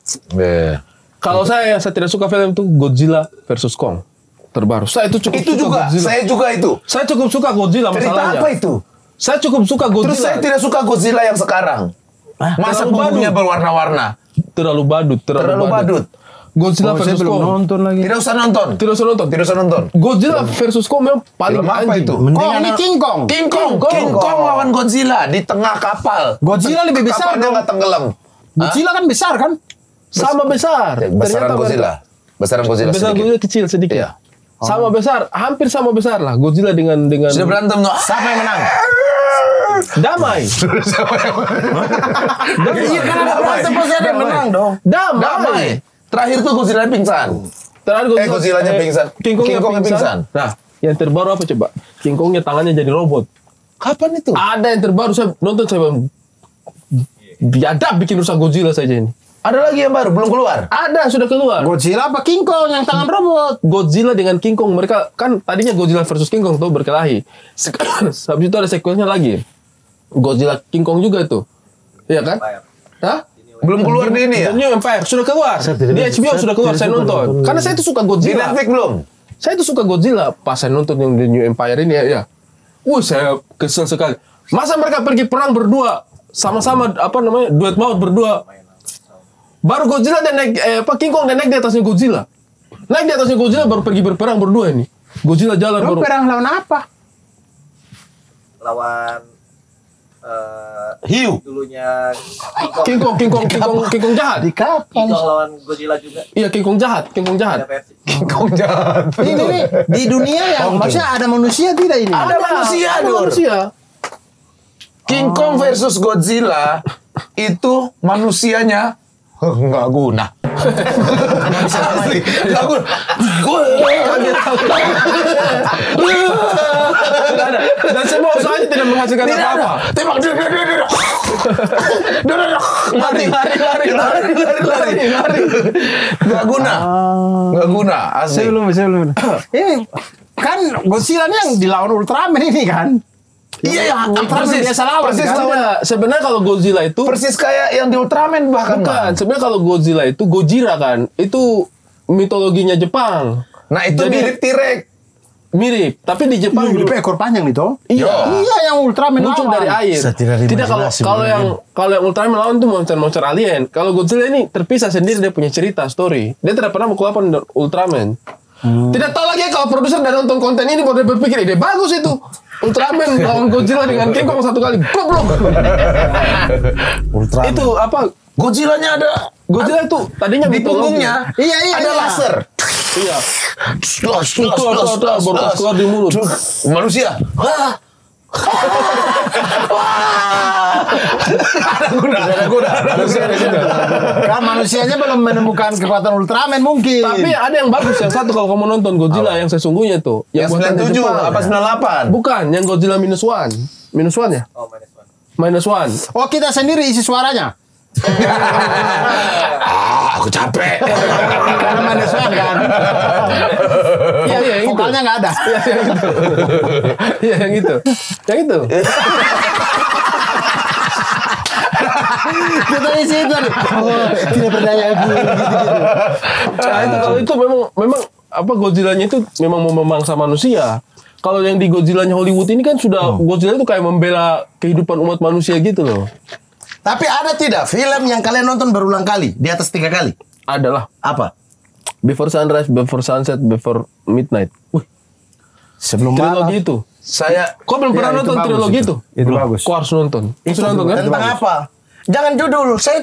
Kalau saya tidak suka film itu Godzilla versus Kong terbaru. Saya itu cukup Itu suka juga, Godzilla. saya juga itu. Saya cukup suka Godzilla Cerita masalahnya. apa itu? Saya cukup suka Godzilla. Terus saya tidak suka Godzilla yang sekarang. Masa terlalu punggungnya badut. berwarna-warna? Terlalu badut. Oh, Godzilla Saya versus belum Kong. nonton lagi. Tidak usah nonton. Tidak usah nonton. Tidak usah nonton. Godzilla versus Kong memang paling Film apa anjing. itu? Kong ini King Kong. King Kong lawan Godzilla di tengah kapal. Godzilla lebih besar Kapalnya dong. nggak tenggelam. Godzilla kan besar kan? Sama besar. Besaran Godzilla. Besaran Godzilla Besar sedikit. Godzilla kecil sedikit. Iya. Sama besar, hampir sama besar lah Godzilla dengan Sudah berantem tuh. Siapa yang menang? damai. Iya kan ada berantem pasti ada yang menang dong. Damai. Terakhir tuh Godzilla pingsan. Terakhir Godzilla-nya pingsan. King Kongnya King Kongnya pingsan. Nah, yang terbaru apa coba? King Kongnya tangannya jadi robot. Kapan itu? Ada yang terbaru saya nonton saya biadab bikin rusak Godzilla saja ini. Ada lagi yang baru belum keluar. Ada sudah keluar. Godzilla apa King Kong yang tangan robot? Godzilla dengan King Kong mereka kan tadinya Godzilla versus King Kong tuh berkelahi. Habis itu ada sequelnya lagi. Godzilla King Kong juga itu. Iya kan? Hah? Belum keluar di ini ya? The New Empire sudah keluar. Di HBO sudah keluar saya nonton. Karena saya itu suka Di Godzilla. Netflix belum? Saya itu suka Godzilla. Pas saya nonton yang The New Empire ini ya. Saya kesel sekali. Masa mereka pergi perang berdua sama-sama duet maut berdua. Baru Godzilla dan naik King Kong dan naik di atasnya Godzilla. Naik di atasnya Godzilla baru pergi berperang berdua ini. Godzilla jalan Lo baru. perang lawan apa? Lawan Hiu. dulunya King Kong jahat. Di kapan? King Kong lawan Godzilla juga. Iya King Kong jahat. Ada versi. King Kong jahat. Ini di dunia yang maksudnya ada manusia tidak ini? Ada manusia, Ada Dur. manusia. King Kong versus Godzilla itu manusianya nggak guna. Asli, nggak guna. Tidak ada. Dan semua usahanya tidak menghasilkan apa-apa. Tembak. Lari. Nggak guna. Nggak guna. Asli. Saya belum. Ini kan Godzilla ini yang dilawan Ultraman ini kan? Iya, Ultraman biasa lawan persis kan? lawan. Sebenarnya kalau Godzilla itu Persis kayak yang di Ultraman bahkan. bukan. Sebenarnya kalau Godzilla itu Gojira kan. Itu mitologinya Jepang. Nah itu Jadi- mirip T-Rex. Mirip, tapi di Jepang Hidup dulu. ekor panjang nih toh? Iya. Iya yang Ultraman Muncul lawan. dari air. Saya tidak kalau yang Ultraman lawan itu monster alien. Kalau Godzilla ini terpisah sendiri dia punya cerita story. Dia tidak pernah mengkulapan Ultraman. Tidak tahu lagi kalau produser dan nonton konten ini baru dia berpikir ide bagus itu. Ultraman lawan Godzilla dengan King Kong satu kali. Goblok. Ultraman. Itu apa? Godzilla-nya ada. Godzilla itu tadinya Di mitologi. punggungnya Iya, ada laser. Iya. Slos, Baru keluar di mulut. Manusia. Wah. Ada kuda. Kan manusianya belum menemukan kekuatan Ultraman mungkin. Tapi ada yang bagus yang satu kalau kamu nonton Godzilla yang sesungguhnya itu. Yang buatan 97 Jepang. apa 98? Bukan, yang Godzilla -1. -1 ya? Oh, -1. -1. Oh kita sendiri isi suaranya. Aku capek. Karena -1 kan. Iya, yang itu. Vokalnya nggak ada. Iya, yang itu. Yang itu. Kita isi itu. Oh, tidak berdaya aku. Gitu-gitu. Nah, itu kalau itu memang apa Godzilla-nya itu memang memangsa manusia. Kalau yang di Godzilla-nya Hollywood ini kan sudah Godzilla itu kayak membela kehidupan umat manusia gitu loh. Tapi ada tidak film yang kalian nonton berulang kali di atas 3 kali? Adalah Apa? Before Sunrise, Before Sunset, Before Midnight. Sebelum Trilogi itu. Saya Kok belum pernah itu nonton bagus trilogi itu? Itu bagus. Kok harus nonton? Sudah nonton kan? Tentang apa? Jangan judul. Saya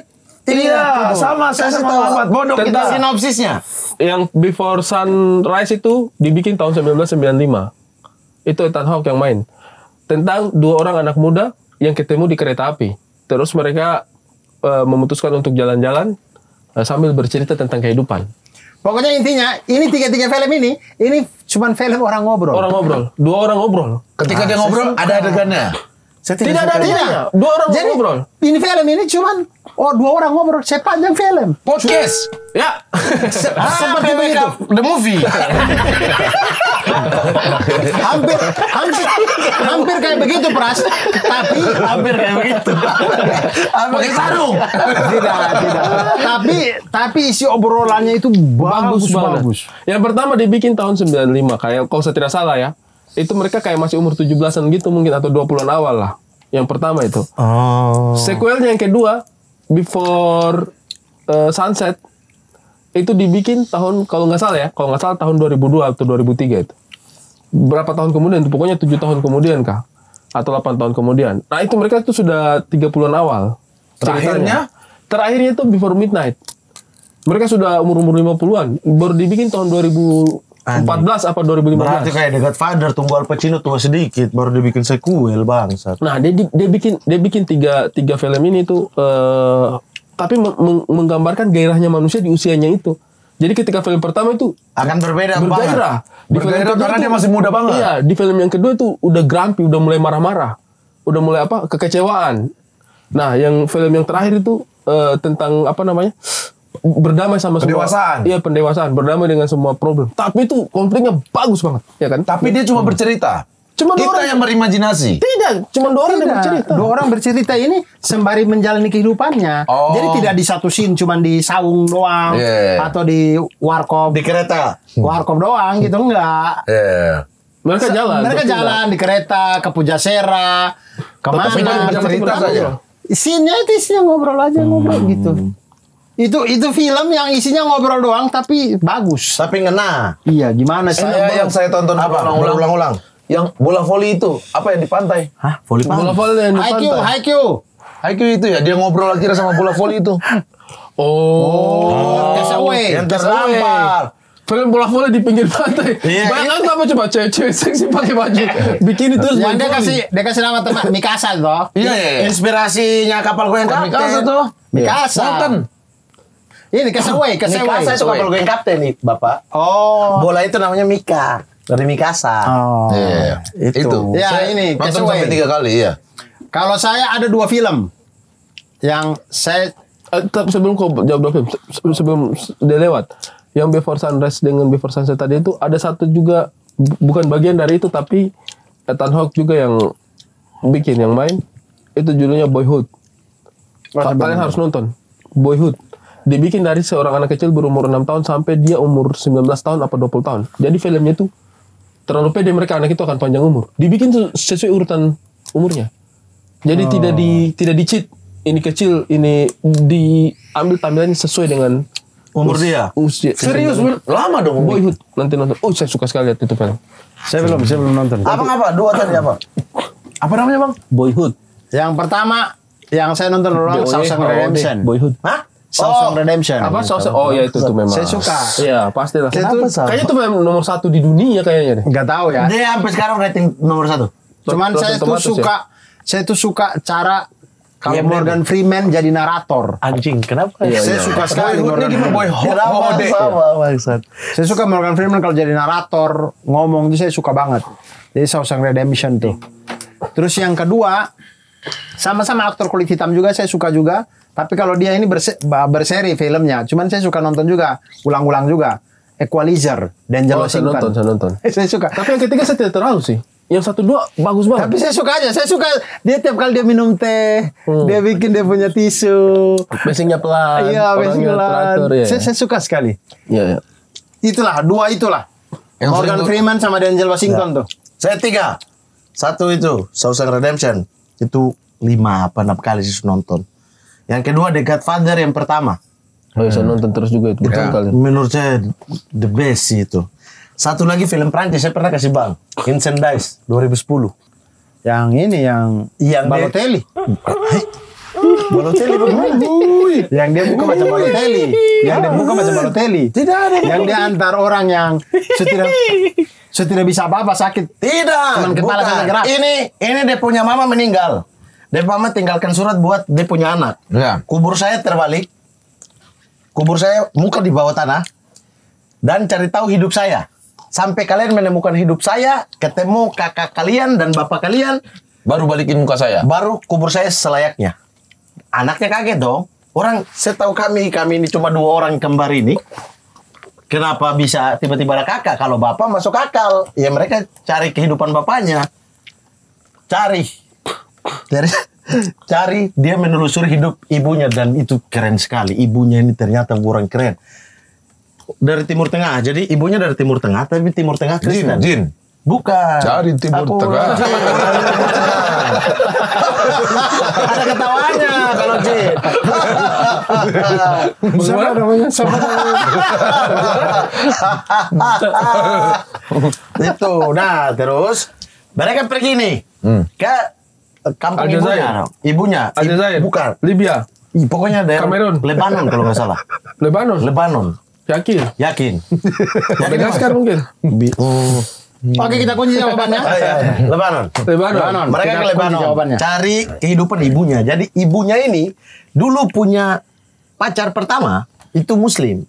iya sama Kasih sama tahu. Ahmad bodoh Tentang- kita. sinopsisnya. Yang Before Sunrise itu dibikin tahun 1995. Itu Ethan Hawke yang main. Tentang 2 orang anak muda yang ketemu di kereta api. Terus mereka memutuskan untuk jalan-jalan sambil bercerita tentang kehidupan. Pokoknya intinya, ini 3 film ini cuman film orang ngobrol. Orang ngobrol. 2 orang ngobrol. Ketika dia ngobrol ada adegannya. Saya Tidak ada suka. dianya. Dua orang Jadi ngobrol. ini film ini cuman dua orang ngobrol sepanjang film. Podcast. Ya. Seperti begitu. The movie. hampir kayak begitu Pras. Tapi Hampir kayak begitu. Pakai sarung. tidak. Tapi isi obrolannya itu Bagus banget. bagus. Yang pertama dibikin tahun 95. Kayak kalau saya tidak salah ya. Itu mereka kayak masih umur 17-an gitu mungkin atau 20-an awal lah. Yang pertama itu. Oh. Sequelnya yang kedua, Before Sunset, itu dibikin tahun kalau nggak salah tahun 2002 atau 2003 itu. Berapa tahun kemudian? Itu pokoknya 7 tahun kemudian kah? Atau 8 tahun kemudian. Nah itu mereka itu sudah 30-an awal. Terakhirnya? Terakhirnya itu Before Midnight. Mereka sudah umur-umur 50-an. Baru dibikin tahun 2014 apa 2015. Berarti kayak The Godfather, tunggu Al Pacino tua sedikit baru dia bikin sequel bangsat. Nah, dia bikin tiga film ini tuh tapi menggambarkan gairahnya manusia di usianya itu. Jadi ketika film pertama itu Akan berbeda bergairah. Di film Bergairah kedua karena tuh- dia masih muda banget. Iya, di film yang kedua tuh udah grumpy, udah mulai marah-marah. Udah mulai kekecewaan. Nah, yang film yang terakhir itu tentang berdamai sama semua. Pendewasaan. Iya, pendewasaan, berdamai dengan semua problem. Tapi itu konfliknya bagus banget, ya kan? Tapi dia cuma bercerita. Cuma dua Kita orang. yang berimajinasi. Tidak, cuma dua orang yang bercerita. Dua orang bercerita ini sembari menjalani kehidupannya. Oh. Jadi tidak di satu scene cuman di saung doang Yeah. atau di warkop di kereta. warkop doang gitu enggak. Iya. Mereka jalan. Mereka berpindah. jalan di kereta ke Pujasera, kemana Tapi jangan bercerita bercerita saja. Scene-nya itu isinya ngobrol aja ngobrol gitu. Itu film yang isinya ngobrol doang tapi bagus. Tapi ngena. Iya, gimana sih? Yang saya tonton Apa? Berulang-ulang. Yang bola voli itu, apa yang di pantai? Hah? Voli Bola voli yang di IQ, pantai. IQ. IQ itu ya, dia ngobrol akhirnya sama bola voli itu. Oh. Castaway. Yang terdampar. Film bola voli di pinggir pantai. Iya. Bayangkan apa coba cewek-cewek seksi pakai baju bikini terus Yang main dia volley. kasih nama teman Mikasa toh. Iya. Inspirasinya kapal goyang Mikasa kapten. tuh. Mikasa. Nonton. Ini Castaway, Mikasa itu kapal goyang kapten nih, Bapak. Oh. Bola itu namanya Mika. Dari Mikasa. Oh. Iya. Itu. Ya, Saya ini, nonton Castaway. sampai 3 kali, iya. Kalau saya ada 2 film yang saya Tapi sebelum kau jawab dua film, sebelum dia lewat, yang Before Sunrise dengan Before Sunset tadi itu ada satu juga bukan bagian dari itu tapi Ethan Hawke juga yang bikin yang main itu judulnya Boyhood. Kalian harus nonton Boyhood. Dibikin dari seorang anak kecil berumur 6 tahun sampai dia umur 19 tahun apa 20 tahun. Jadi filmnya itu terlalu pede mereka anak itu akan panjang umur. Dibikin sesuai urutan umurnya. Jadi tidak di-cheat. Ini kecil, ini diambil tampilannya sesuai dengan Umur dia. usia. Serius, lama dong. Boyhood. Nanti nonton. Oh, saya suka sekali lihat itu film. saya belum nonton. Apa? Dua tadi apa? Apa namanya, Bang? Boyhood. Yang pertama yang saya nonton ulang Shawshank Redemption. Boyhood. Hah? Shawshank Redemption. Apa Shawshank? Oh ya itu tuh memang. Saya suka. Iya, pastilah. Kenapa, Sam? Kayaknya itu film nomor 1 di dunia kayaknya deh. Enggak tahu ya. Dia sampai sekarang rating nomor 1. Cuman Rotten Tomatoes ya? saya tuh suka cara kalau Iya, Morgan Freeman jadi narator. Anjing, kenapa? Iya, Saya suka sekali Boyhood Morgan ini gimana? Freeman. Boyhood. Saya suka Morgan Freeman kalau jadi narator, ngomong itu saya suka banget. Jadi Shawshank Redemption tuh. Terus yang kedua, sama-sama aktor kulit hitam juga saya suka juga. Tapi kalau dia ini berseri filmnya, cuman saya suka nonton juga, ulang-ulang juga. Equalizer, Denzel Oh, saya Washington. nonton. Saya suka. Tapi yang ketiga saya tidak terlalu sih. Yang 1, 2 bagus banget. Tapi saya suka aja. Saya suka dia tiap kali dia minum teh, dia bikin dia punya tisu. Basicnya pelan. Iya, orangnya basicnya teratur, ya. Saya suka sekali. Iya, iya. Itulah, 2 itulah. Yang Morgan sering- Freeman sama Denzel Washington tuh. Saya 3. 1 itu Shawshank Redemption. Itu 5 apa 6 kali sih nonton. Yang kedua The Godfather yang pertama. Oh, saya nonton terus juga itu berkali-kali. Menurut saya the best sih itu. Satu lagi film Prancis saya pernah kasih Bang. Vincent Dice 2010. Yang ini yang Yang Balotelli. Balotelli bagaimana? Yang dia buka macam Balotelli. Yang dia buka macam Balotelli. Tidak ada. Yang dia antar orang yang tidak bisa apa-apa sakit. Tidak. Cuman kepala bukan. saja gerak. Ini dia punya mama meninggal. Dia mama tinggalkan surat buat dia punya anak. Ya. Kubur saya terbalik. Kubur saya muka di bawah tanah. Dan cari tahu hidup saya. Sampai kalian menemukan hidup saya, ketemu kakak kalian dan bapak kalian, Baru balikin muka saya. Baru kubur saya selayaknya. Anaknya kaget dong. Orang, setahu kami ini cuma 2 orang kembar ini. Kenapa bisa tiba-tiba ada kakak? Kalau bapak masuk akal. Ya mereka cari kehidupan bapaknya. Cari, dia menelusuri hidup ibunya. Dan itu keren sekali. Ibunya ini ternyata orang keren. Dari Timur Tengah. Jadi ibunya dari Timur Tengah, tapi Timur Tengah Kristen. Jin. Bukan. Cari Timur Tengah. Ada ketawanya kalau Jin. Siapa namanya? Itu. Nah, terus mereka pergi nih ke kampung Aljazair. ibunya. Aljazair. Bukan. Libya. Pokoknya daerah Kamerun. Lebanon kalau nggak salah. Lebanon. Yakin? Yakin. Madagaskar mungkin. Oke, kita kunci jawabannya. Lebanon. Mereka Kita ke kunci Lebanon jawabannya. cari kehidupan ibunya. Jadi ibunya ini dulu punya pacar pertama itu Muslim.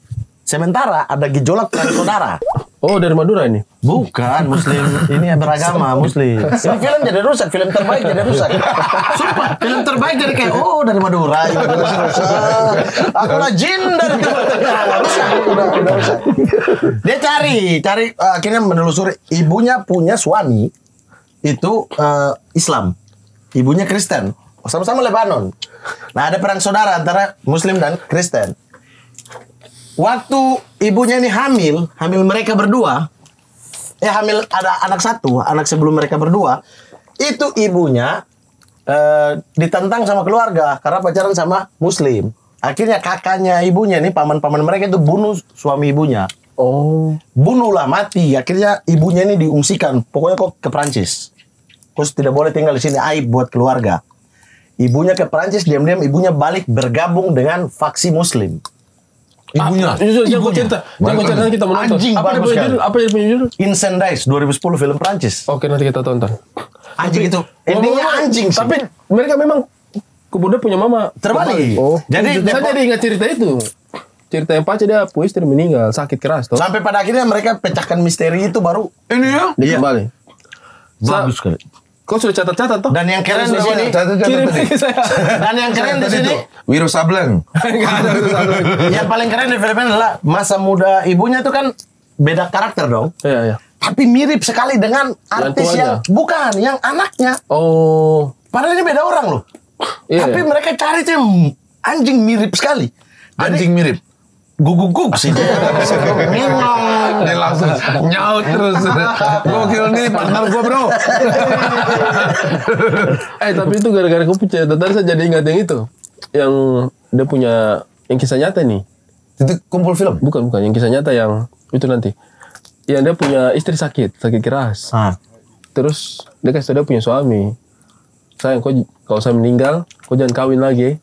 Sementara ada gejolak perang saudara. Oh, dari Madura ini? Bukan Muslim, ini beragama Muslim. Ini film jadi rusak, film terbaik jadi rusak. Sumpah, film terbaik jadi kayak dari Madura. Akulah jin dari Timur Tengah. Rusak, udah rusak. Dia cari akhirnya menelusuri ibunya punya suami itu Islam, ibunya Kristen, sama-sama Lebanon. Nah ada perang saudara antara Muslim dan Kristen. Waktu ibunya ini hamil mereka berdua, hamil ada anak satu, anak sebelum mereka berdua, itu ibunya ditentang sama keluarga karena pacaran sama Muslim. Akhirnya kakaknya ibunya nih, paman-paman mereka itu bunuh suami ibunya. Oh. Bunuhlah, mati. Akhirnya ibunya ini diungsikan, pokoknya kok ke Prancis. Terus tidak boleh tinggal di sini, aib buat keluarga. Ibunya ke Prancis, diam-diam ibunya balik bergabung dengan faksi Muslim. Ibunya. Jangan cerita kita menonton. Anjing, Apa dia bagus punya kan? judul? Apa dia punya judul? Incendies 2010 film Prancis. Oke, nanti kita tonton. Anjing itu. Endingnya anjing sih. Tapi mereka memang kemudian punya mama terbalik. Oh. Jadi Saya jadi ingat cerita itu. Cerita yang pacar dia punya istri meninggal sakit keras toh. sampai pada akhirnya mereka pecahkan misteri itu baru Ini ya? Dia kembali. bagus sekali. Kau sudah catat-catat toh? Dan yang keren di sini, Kirim lagi saya. dan yang keren di sini, Wiro Sableng. Enggak ada urusan. yang paling keren di film ini adalah masa muda ibunya itu kan beda karakter dong. Iya. Tapi mirip sekali dengan artis tuanya. yang bukan, yang anaknya. Oh. Padahal ini beda orang loh. Iya. Tapi mereka cari tuh yang anjing mirip sekali. Anjing mirip. Guguk sih. Dia langsung nyaut terus. Gokil nih partner gue bro. Tapi itu gara-gara kau punya tadi saya jadi ingat yang itu. Yang dia punya yang kisah nyata nih. Itu kumpul film. Bukan yang kisah nyata yang itu nanti. Yang dia punya istri sakit keras. Terus dia kasih tahu dia punya suami. Sayang, kalau saya meninggal, kau jangan kawin lagi.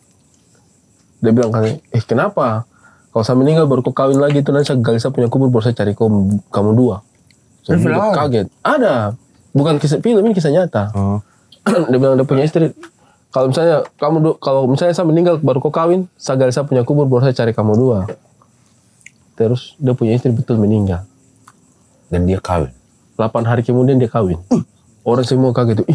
Dia bilang kan, kenapa? Kalau saya meninggal baru kau kawin lagi, itu nanti saya punya kubur baru saya cari kamu dua. Saya kaget. Ada. Bukan kisah film, ini kisah nyata. Dia bilang dia punya istri. Kalau misalnya saya meninggal baru kau kawin, saya punya kubur baru saya cari kamu dua. Terus dia punya istri betul meninggal. Dan dia kawin. 8 hari kemudian dia kawin. Orang semua kaget tuh.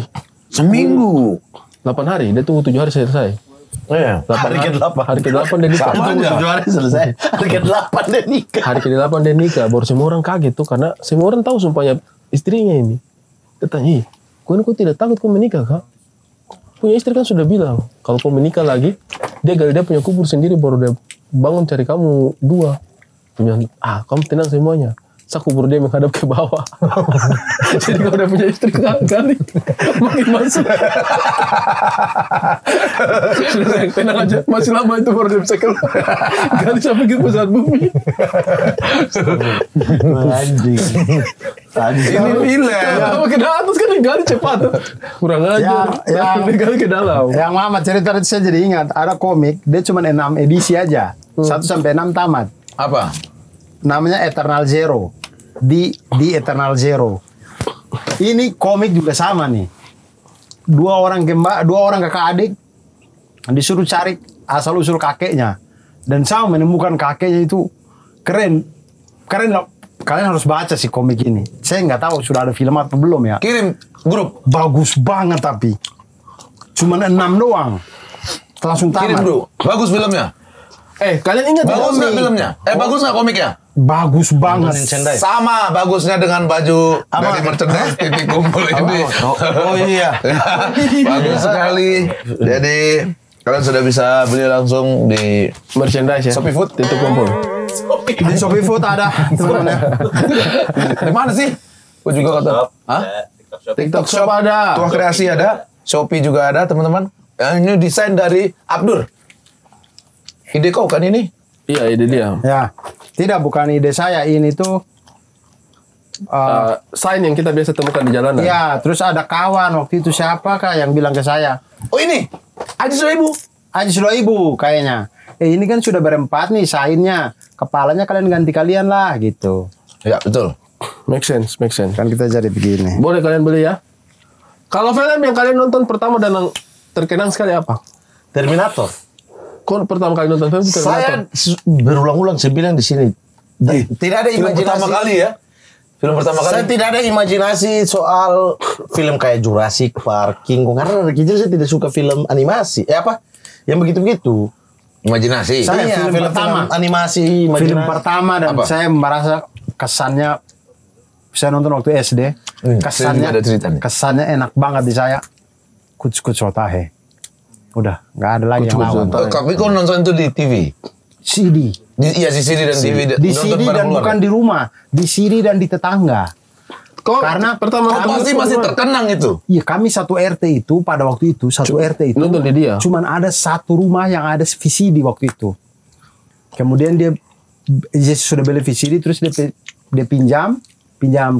Seminggu. 8 hari, dia tunggu 7 hari selesai. Iya. Hari ke-8. Hari ke-8 dia nikah. Itu 7 hari selesai. Hari ke-8 dia nikah. Hari ke-8 dia nikah. Baru semua orang kaget tuh. Karena semua orang tahu sumpahnya istrinya ini. Dia tanya, kau tidak takut kau menikah kak? Punya istri kan sudah bilang. Kalau kau menikah lagi, dia punya kubur sendiri. Baru dia bangun cari kamu dua. Dia bilang, kamu tenang semuanya. Saya kubur dia menghadap ke bawah. Jadi kalau udah punya istri kali makin masuk. Sudah sayang, tenang aja. Masih lama itu baru dia bisa keluar. Kali sampai ke pusat bumi. Anjing. Ini film. Kalau ke atas kan gali cepat. Kurang aja. Dia gali ke dalam. Yang Mama cerita itu saya jadi ingat, ada komik, dia cuma 6 edisi aja. 1-6 tamat. Apa? Namanya Eternal Zero. Di Eternal Zero. Ini komik juga sama nih. Dua orang kakak adik disuruh cari asal usul kakeknya, dan sama menemukan kakeknya itu keren Kalian harus baca sih komik ini. Saya nggak tahu sudah ada film atau belum ya. Kirim grup. Bagus banget tapi. Cuman 6 doang. Langsung Kirim tamat. dulu. Bagus filmnya. Kalian ingat Bagus nggak komik? filmnya? Bagus nggak komiknya? Bagus banget. Sama bagusnya dengan baju dari merchandise titik kumpul ini. Oh iya. Bagus sekali. Jadi kalian sudah bisa beli langsung di Merchandise ya. Shopee Food. Titik kumpul. Di Shopee Food ada. teman-teman ya. Di mana sih? Gue juga kata. Hah? TikTok Shop ada. Tua Kreasi ada. Shopee juga ada teman-teman. Ini desain dari Abdur. Ide kau kan ini? Iya, ide dia. Ya. Tidak, bukan ide saya. Ini tuh Sign yang kita biasa temukan di jalanan. ya, terus ada kawan waktu itu siapakah yang bilang ke saya, Oh ini. Aji Sulaibu. Aji Sulaibu kayaknya. Ini kan sudah berempat nih sainnya. Kepalanya kalian ganti kalian lah gitu. Ya betul. Make sense, make sense. Kan kita jadi begini. Boleh kalian beli ya. Kalau film yang kalian nonton pertama dan yang terkenang sekali apa? Terminator. Kok pertama kali nonton film itu Terminator? Saya berulang-ulang saya bilang di sini. Tidak ada Film imajinasi. pertama kali ya. Film pertama kali. Saya tidak ada imajinasi soal film kayak Jurassic Park, King Kong. Karena dari kecil saya tidak suka film animasi. Apa? Yang begitu-begitu. Imajinasi. Saya film pertama. Animasi, imajinasi. Film pertama dan Apa? saya merasa kesannya, saya nonton waktu SD. saya juga ada cerita nih. Kesannya enak banget di saya. Kuch Sotahe. Udah, nggak ada lagi yang lawan. Tapi kau nonton itu di TV? CD. Iya di CD dan TV. Di CD dan bukan di rumah, di CD dan di tetangga. Kok Karena pertama Oh, pasti masih terkenang itu. Iya, kami satu RT itu pada waktu itu RT itu nonton di dia. cuman ada satu rumah yang ada VCD waktu itu. Kemudian dia sudah beli VCD terus dia pinjam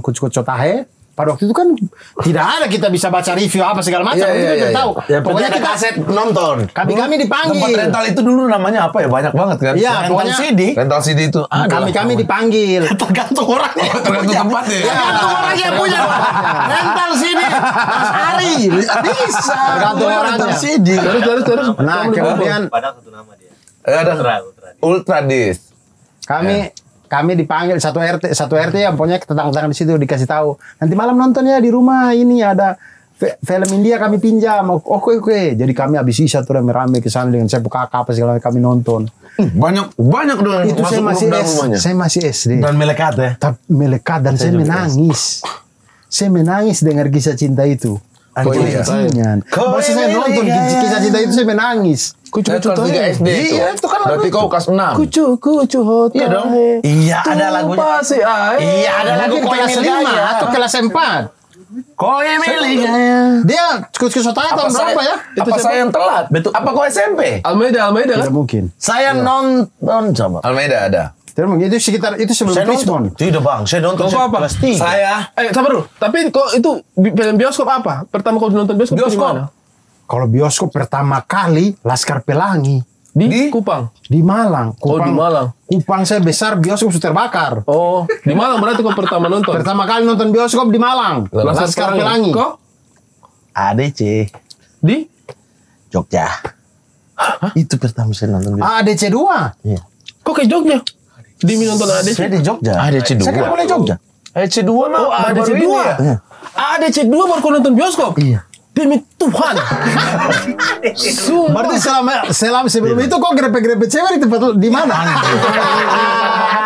Kuch Sotahe. Pada waktu itu kan tidak ada kita bisa baca review apa segala macam. Iya, Itu iya, kita iya. tahu. Ya, Pokoknya ada kita kaset nonton. kami Tempat dipanggil. rental itu dulu namanya apa ya? Banyak banget kan? Iya, Rental pokoknya CD. Rental CD itu ada. kami dipanggil. Tergantung orangnya. Tergantung tempat ya. Tergantung orang yang punya. Rental sini. Mas Ari. Bisa. Tergantung Rental orangnya. CD. Terus. Nah, kemudian Padahal satu nama dia. Ada Ultra. Ultra Disc. kami dipanggil satu RT ya, pokoknya tetangga-tetangga di situ dikasih tahu. Nanti malam nontonnya di rumah ini ada film India kami pinjam. Oke. Jadi kami habis isa tuh rame-rame ke sana dengan saya buka apa segala macam kami nonton. Banyak dong yang Itu saya masuk masih dalam rumahnya. saya masih SD. Dan melekat ya. Tapi melekat dan saya menangis. Saya menangis dengar kisah cinta itu. iya. Masa saya nonton kisah cinta itu saya menangis. Kucu Kelas 3 SD itu. Iya, itu kan Berarti kau kelas 6. Kucu hotahe. Iya dong. Iya, ada lagunya. Pasti Iya, ada lagu Mungkin kelas 5 atau kelas 4. Koe miliknya. Dia Kuch Sotahe tahun berapa ya? Apa saya yang telat? Betul. Apa kau SMP? Almeida Tidak kan? mungkin. Saya nonton sama. Almeida ada. Tidak mungkin. Itu sekitar itu sebelum Saya Krismon. nonton. Tidak bang, saya nonton. Kau apa? Kelas 3. Saya Sabar dulu. Tapi kok itu film bioskop apa? Pertama kau nonton bioskop, di Bioskop. mana? Kalau bioskop pertama kali Laskar Pelangi Di Kupang. di Malang. Oh, di Malang. Kupang saya besar bioskop sudah terbakar. Oh, di Malang berarti kau pertama nonton. Pertama kali nonton bioskop di Malang. Laskar Pelangi. Kok ADC di Jogja. Itu pertama saya nonton. ADC 2. Iya. kok ke Jogja? Di nonton ADC. Saya di Jogja. ADC 2. Saya kan boleh Jogja. ADC 2 mah. Oh, ADC 2. Iya. ADC 2 baru kau nonton bioskop? Iya. Demi Tuhan. Berarti selama sebelum itu kok grepe-grepe cewek di tempat di mana?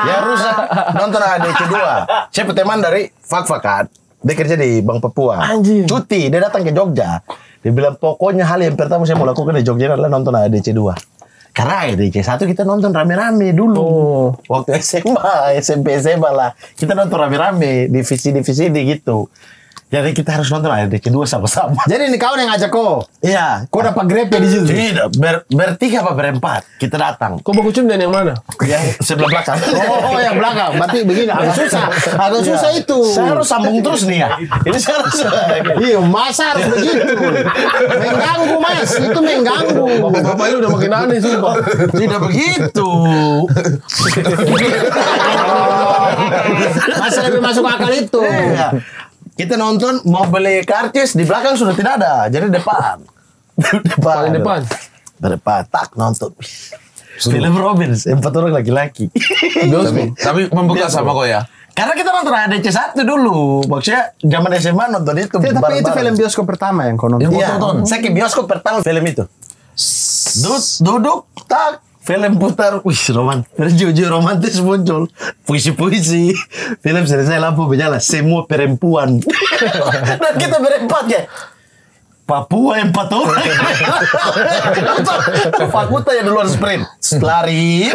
Ya rusak nonton ADC 2. Saya teman dari Fakfakat. Dia kerja di Bank Papua. Anjing. Cuti, dia datang ke Jogja. Dia bilang pokoknya hal yang pertama saya mau lakukan di Jogja adalah nonton ADC 2. Karena ADC 1 kita nonton rame-rame dulu. Oh. Waktu SMA, SMP lah. Kita nonton rame-rame di VCD gitu. Jadi kita harus nonton ADC 2 sama-sama. Jadi ini kau yang ngajak kau. Iya. Kau dapat grepe di situ. Tidak, bertiga apa berempat. Kita datang. Kau baku cium dan yang mana? Yang sebelah belakang. Oh, yang belakang. Berarti begini agak susah. Agak susah itu. Saya harus sambung terus nih ya. Ini saya harus. Iya, masa harus begitu. Mengganggu Mas, itu mengganggu. Bapak ini udah makin aneh sumpah. Tidak begitu. Masa lebih masuk akal itu. Iya. Kita nonton mau beli karcis di belakang sudah tidak ada. Jadi depan. Paling depan. Depan. Tak nonton. Film Robbins. 4 orang laki-laki. Tapi membekas sama kau ya. Karena kita nonton ADC 1 dulu. Maksudnya zaman SMA nonton itu. Tapi itu bareng-bareng. film bioskop pertama yang kau nonton. Iya, saya ke bioskop pertama film itu. Duduk, tak, film putar, wih romantis, jujur romantis muncul, puisi-puisi, film selesai lampu menyala, semua perempuan, dan kita berempat ya. Papua 4 orang. Fakulta yang duluan sprint, lari.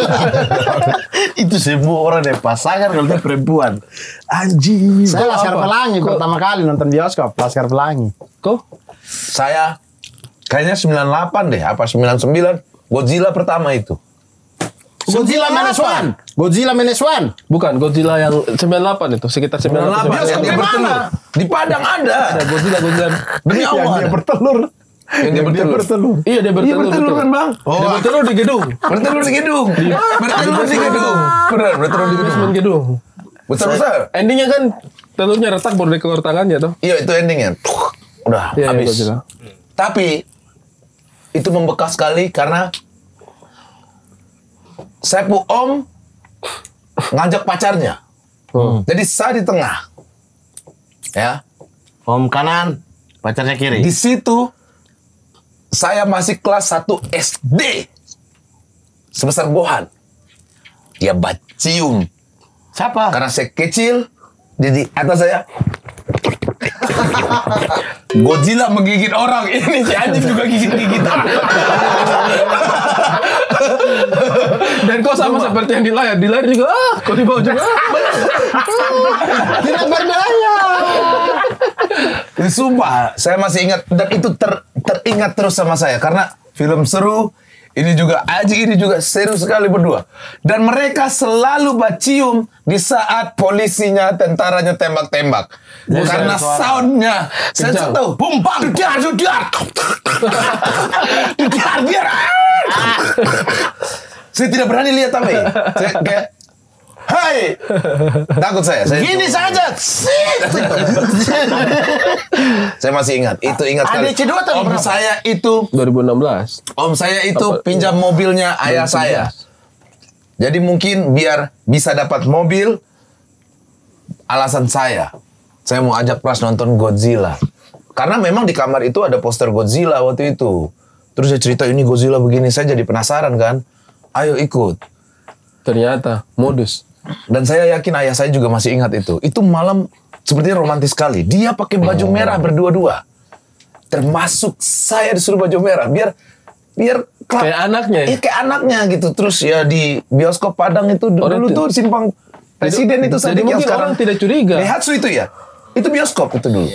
Itu semua orang yang pasangan kalau dia perempuan. Anjing. Saya Laskar Pelangi pertama kali nonton bioskop, Laskar Pelangi. Kok? Saya kayaknya 98 deh, apa 99. Godzilla pertama itu. Godzilla Minus One. Godzilla Minus One. Bukan, Godzilla yang 98 itu, sekitar 98. Bioskop di mana? Di Padang ada. Ada Godzilla. Demi Allah. Yang dia bertelur. Yang dia bertelur. Iya, dia bertelur. bertelur kan, Bang? Dia bertelur di gedung. Bertelur di gedung. Bertelur di gedung. Benar, bertelur di gedung. Basement gedung. Besar-besar. Endingnya kan telurnya retak baru dia keluar tangannya tuh. Iya, itu endingnya. Udah, Iya, habis. Godzilla. Tapi itu membekas sekali karena Sepu Om ngajak pacarnya. Jadi saya di tengah. Ya. Om kanan, pacarnya kiri. Di situ saya masih kelas 1 SD. Sebesar Gohan. Dia bacium. Siapa? Karena saya kecil, jadi atas saya. Godzilla menggigit orang. Ini si anjing juga gigit-gigitan. Dan kok sama seperti yang di layar. Di layar juga, kok di bawah juga. Tidak berdaya. Sumpah, saya masih ingat. Dan itu teringat terus sama saya. Karena film seru. Ini juga Aji, ini juga seru sekali berdua. Dan mereka selalu bacium di saat polisinya, tentaranya tembak-tembak. Karena soundnya, saya tahu, bumbang, dar. Saya tidak berani lihat tapi, saya kayak, hai, takut saya. Gini saja. Saya masih ingat, itu ingat sekali. ADC 2 tahun Om berapa? saya itu 2016. Om saya itu pinjam mobilnya ayah saya. Jadi mungkin biar bisa dapat mobil, alasan saya mau ajak Pras nonton Godzilla. Karena memang di kamar itu ada poster Godzilla waktu itu. Terus dia cerita ini Godzilla begini, saya jadi penasaran kan. Ayo ikut. Ternyata modus. Dan saya yakin ayah saya juga masih ingat itu. Itu malam sepertinya romantis sekali. Dia pakai baju merah berdua-dua. Termasuk saya disuruh baju merah. Biar Kayak anaknya ya? Iya, kayak anaknya gitu. Terus ya di bioskop Padang itu dulu tuh simpang Presiden itu jadi mungkin orang tidak curiga. Daihatsu itu ya. Itu bioskop itu dulu.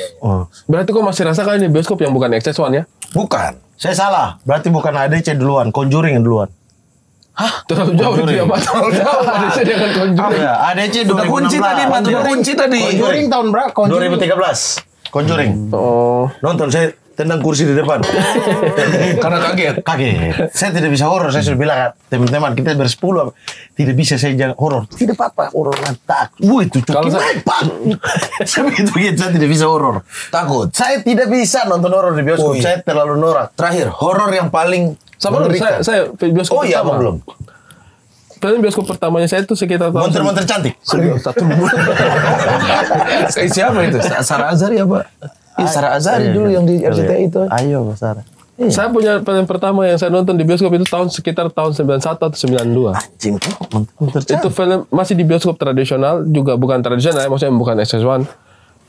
Berarti kok masih rasakan ini bioskop yang bukan XS1 ya? Bukan. Saya salah. Berarti bukan ADC duluan, Conjuring yang duluan. Terlalu jauh dia, Pak. Terlalu jauh. ADC dengan Conjuring. Ya, ADC 2016. Udah kunci tadi, Mat. Udah kunci tadi. Conjuring tahun berapa? Conjuring. 2013. Conjuring. Oh. Nonton saya tendang kursi di depan. Karena kaget. Kaget. Saya tidak bisa horor. Saya sudah bilang teman-teman kita bersepuluh tidak bisa saya jangan horor. Tidak apa-apa horor tak. Itu Kalau cukup saya- Pak. Saya begitu saya tidak bisa horor. Takut. Saya tidak bisa nonton horor di bioskop. Oh, iya. Saya terlalu norak. Terakhir, horor yang paling Sama mengerikan. saya bioskop Oh iya, pertama. apa belum? Film bioskop pertamanya saya itu sekitar tahun Monter-monter cantik. satu Siapa itu? Sarah Azhari apa? Iya, Sarah Azhari dulu yang di RCTI itu. Ayo, Mas Sarah. Saya punya film pertama yang saya nonton di bioskop itu sekitar tahun 91 atau 92. Anjing, monter Itu film masih di bioskop tradisional, juga bukan tradisional, maksudnya bukan XS1.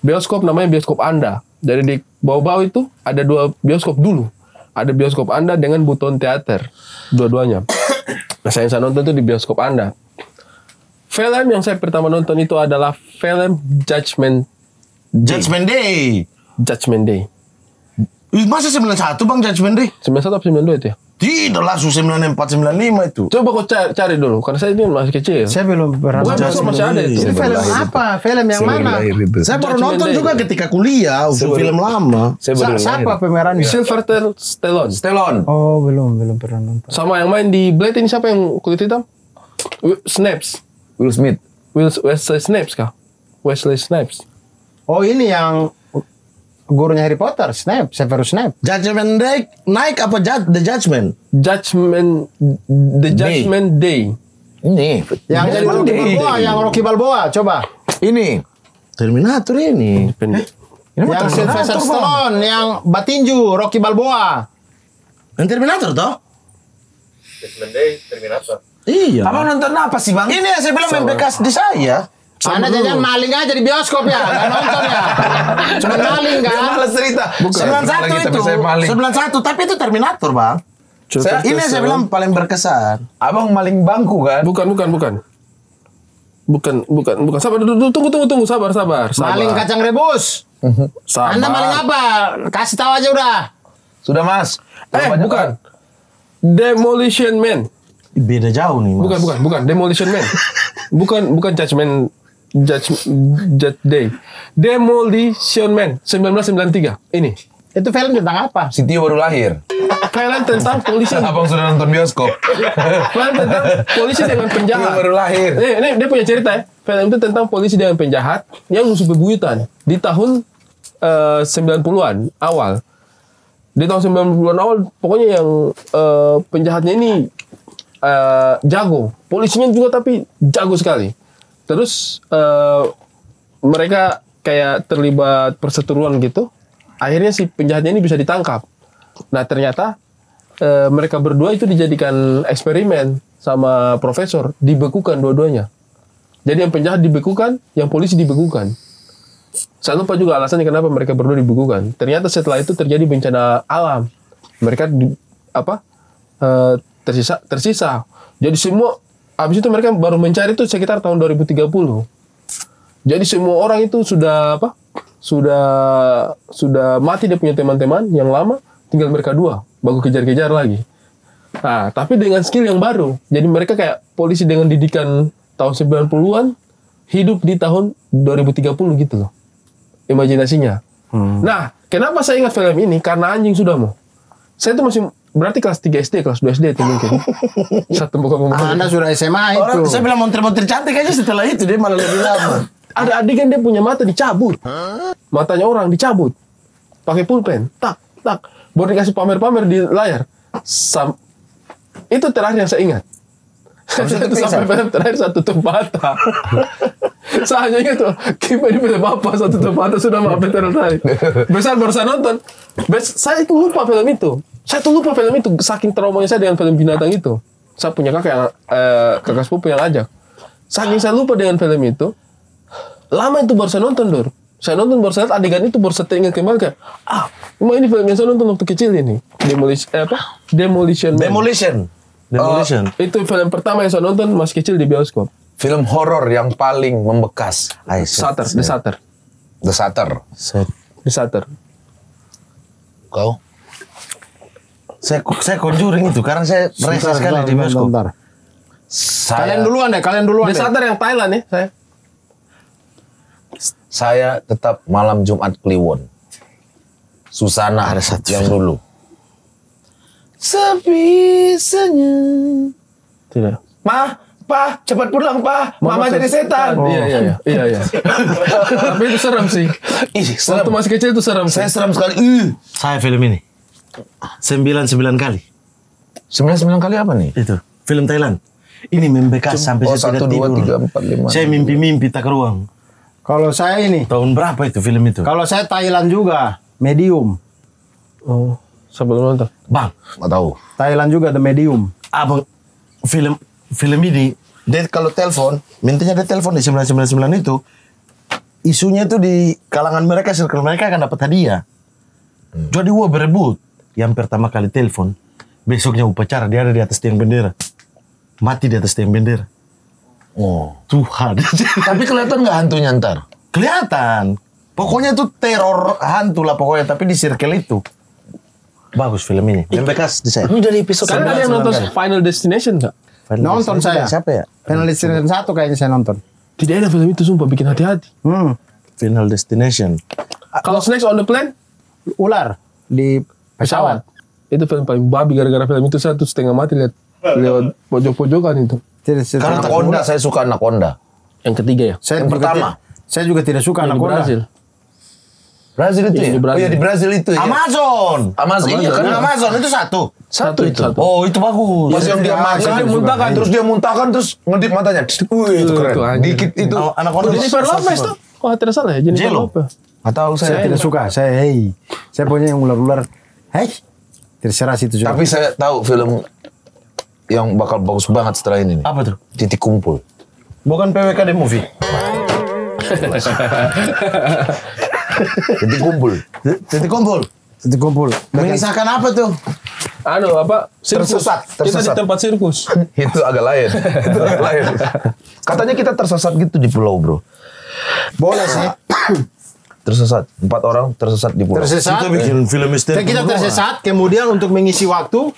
Bioskop namanya bioskop Anda. Jadi di bawah-bawah itu ada 2 bioskop dulu. Ada bioskop Anda dengan Buton Teater, dua-duanya. Nah, saya nonton itu di bioskop Anda. Film yang saya pertama nonton itu adalah film Judgment Day. Judgment Day. Ih, masa 91 Bang Judgment Day? 91 atau 92 itu ya? Tidak langsung 94 95 itu. Coba kau cari dulu, karena saya ini masih kecil. Saya belum pernah. Bukan, bioskop masih ada itu. Itu film apa? Film yang mana? Saya baru Judgment nonton Day. juga ketika kuliah, film lama. Saya baru Siapa pemerannya? Sylvester Stallone. Stallone. Oh, belum pernah nonton. Sama yang main di Blade ini siapa yang kulit hitam? Snipes. Will Smith. Wesley Snipes kah? Wesley Snipes. Oh, ini yang gurunya Harry Potter, Severus Snape. Judgment Day naik apa The Judgment? The Judgment Day. Ini. Yang jadi Rocky Balboa, coba. Ini. Terminator ini. Ini mah Yang Sylvester Terminator, Bang. Stallone, yang Batinju, Rocky Balboa. Yang Terminator toh? Judgment Day, Terminator. Iya. Abang nonton apa sih, Bang? Ini yang saya bilang membekas di saya. Anda jajan maling aja di bioskop ya, nggak nonton ya. Cuma maling Dia kan. malas cerita. 91 itu. 91 tapi itu Terminator, Bang. Ini yang saya bilang paling berkesan. Abang maling bangku kan? Bukan. Sabar, tunggu. Sabar. Maling kacang rebus. Sabar. Anda maling apa? Kasih tahu aja udah. Sudah, Mas. Bukan. Demolition Man. Beda jauh nih, Mas. Bukan. Demolition Man. bukan Judge Day. Demolition Man 1993. Ini. Itu film tentang apa? Si Tio baru lahir. Film tentang polisi. Abang sudah nonton bioskop. Film tentang polisi dengan penjahat. Tio baru lahir. Ini dia punya cerita ya. Film itu tentang polisi dengan penjahat yang musuh bebuyutan di tahun 90-an awal. Di tahun 90-an awal pokoknya yang penjahatnya ini jago. Polisinya juga tapi jago sekali. Terus mereka kayak terlibat perseteruan gitu. Akhirnya si penjahatnya ini bisa ditangkap. Nah ternyata mereka berdua itu dijadikan eksperimen sama profesor, dibekukan dua-duanya. Jadi yang penjahat dibekukan, yang polisi dibekukan. Saya lupa juga alasannya kenapa mereka berdua dibekukan. Ternyata setelah itu terjadi bencana alam. Mereka tersisa. Jadi semua habis itu mereka baru mencari itu sekitar tahun 2030. Jadi semua orang itu sudah mati, dia punya teman-teman yang lama, tinggal mereka dua, baru kejar-kejar lagi. Nah, tapi dengan skill yang baru. Jadi mereka kayak polisi dengan didikan tahun 90-an, hidup di tahun 2030 gitu loh. Imajinasinya. Nah, kenapa saya ingat film ini? Karena anjing sudah mau. Saya tuh masih, berarti kelas 3 SD, kelas 2 SD itu mungkin. Satu bukan ngomong. Anda sudah SMA itu. Orang, saya bilang montir-montir cantik aja setelah itu dia malah lebih lama. Ada adegan dia punya mata dicabut. Matanya orang dicabut. Pakai pulpen. Tak. Baru dikasih pamer-pamer di layar. Itu terakhir yang saya ingat. Itu sampai film terakhir satu tutup mata. Saya hanya ingat tuh, Kipa di film apa satu tutup mata sudah maafin terakhir. Besar baru saya nonton. Saya itu lupa film itu. Saking traumanya saya dengan film binatang itu. Saya punya kakak sepupu yang ajak. Saking saya lupa dengan film itu. Lama itu baru saya nonton, Dor. Saya nonton baru saya lihat adegan itu, baru saya teringat kembali kayak, emang ini film yang saya nonton waktu kecil ini. Demolition Man. Itu film pertama yang saya nonton masih kecil di bioskop. Film horor yang paling membekas. The Shutter. Kau? Saya Conjuring itu karena saya merasa sekali di bioskop. Kalian duluan deh. The Shutter yang Thailand ya, saya. Saya tetap Malam Jumat Kliwon. Susana ada satu yang dulu. Sebisanya. Tidak. Pa, cepat pulang, Pa. Mama jadi setan. Iya. Tapi itu serem sih. Waktu masih kecil itu serem. Saya seram sekali. Saya film ini 99 kali. 99 kali apa nih? Itu film Thailand. Ini membekas sampai saya tidak 1, 2, tidur. 3, 4, 5. Saya mimpi tak keruang. Kalau saya ini, Tahun berapa itu film itu? kalau saya Thailand juga, Medium. Oh, sebelum nonton. Bang, Nggak tahu. Thailand juga The Medium. abang film ini dia kalau telepon, mintanya dia telepon di 999 itu, isunya itu di kalangan mereka, circle mereka akan dapat hadiah. Jadi gua berebut. Yang pertama kali telepon, besoknya upacara dia ada di atas tiang bendera. Mati di atas tiang bendera. Oh. Tuhan. Tapi kelihatan nggak hantunya ntar? Kelihatan. Pokoknya itu teror hantu lah pokoknya, tapi di circle itu. Bagus film ini. Yang bekas di saya. Ini dari episode Kalian ada yang nonton Final Destination nggak? Nonton saya. Siapa ya? Final Destination 1 kayaknya saya nonton. Tidak ada film itu, sumpah bikin hati-hati. Final Destination. Kalau Snakes on the Plane, Ular di pesawat. itu film paling babi. Gara-gara film itu saya tuh setengah mati lihat lewat pojok-pojokan itu. Karena Anaconda, saya suka Anaconda. Yang ketiga ya. Saya Yang juga pertama. Saya juga tidak suka Yang di Anaconda. Brazil. Brazil itu Iya, ya? di Brazil. Oh iya di Brazil itu ya. Amazon. Amazon. Iya kan? Amazon itu satu. Satu itu. Oh itu bagus. Pas yang dia makan, dia muntahkan, terus dia muntahkan, terus ngedip matanya. Wih, itu keren. Itu anjing. Dikit itu. Anak Oh, orang Jennifer Lopez tuh. Oh, tidak salah ya Jennifer Jello. Lopez. Nggak tahu Saya saya. tidak suka. Saya punya yang ular-ular. Hei, terserah situ juga. Tapi saya tahu film yang bakal bagus banget setelah ini nih. Apa tuh? Titik Kumpul. Bukan PWKD movie. Titik Kumpul. Titik kumpul. Titik kumpul. Mengisahkan apa tuh? Anu apa? Sirkus. Tersesat, Kita di tersesat. tempat sirkus. Itu agak lain. Itu agak lain. Katanya kita tersesat gitu di pulau, bro. Boleh sih. Tersesat. 4 orang tersesat di pulau. Tersesat. Kita bikin film misteri. Dan kita tersesat, kemudian untuk mengisi waktu,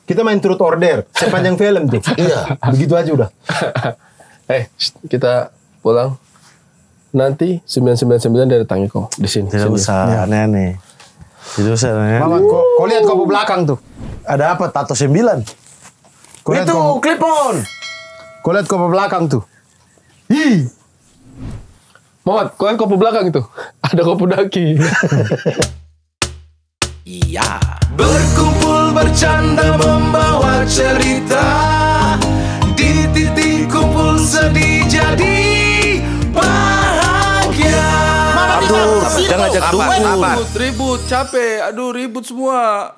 kita main truth order sepanjang film tuh. Iya. Begitu aja udah. Kita pulang. Nanti 999 dari Tangiko di sini. Tidak Sini. usah aneh-aneh. Tidak usah aneh. Mama, kau lihat kau belakang tuh. Ada apa? Tato 9. Kau lihat Itu kau, clip on. kau lihat kau belakang tuh. Muhammad, kau lihat kopu belakang itu. Ada kopu daki. Berkumpul bercanda membawa cerita, di titik kumpul sedih jadi bahagia. Jangan ngajak duit. Ribut, capek. Aduh, ribut semua.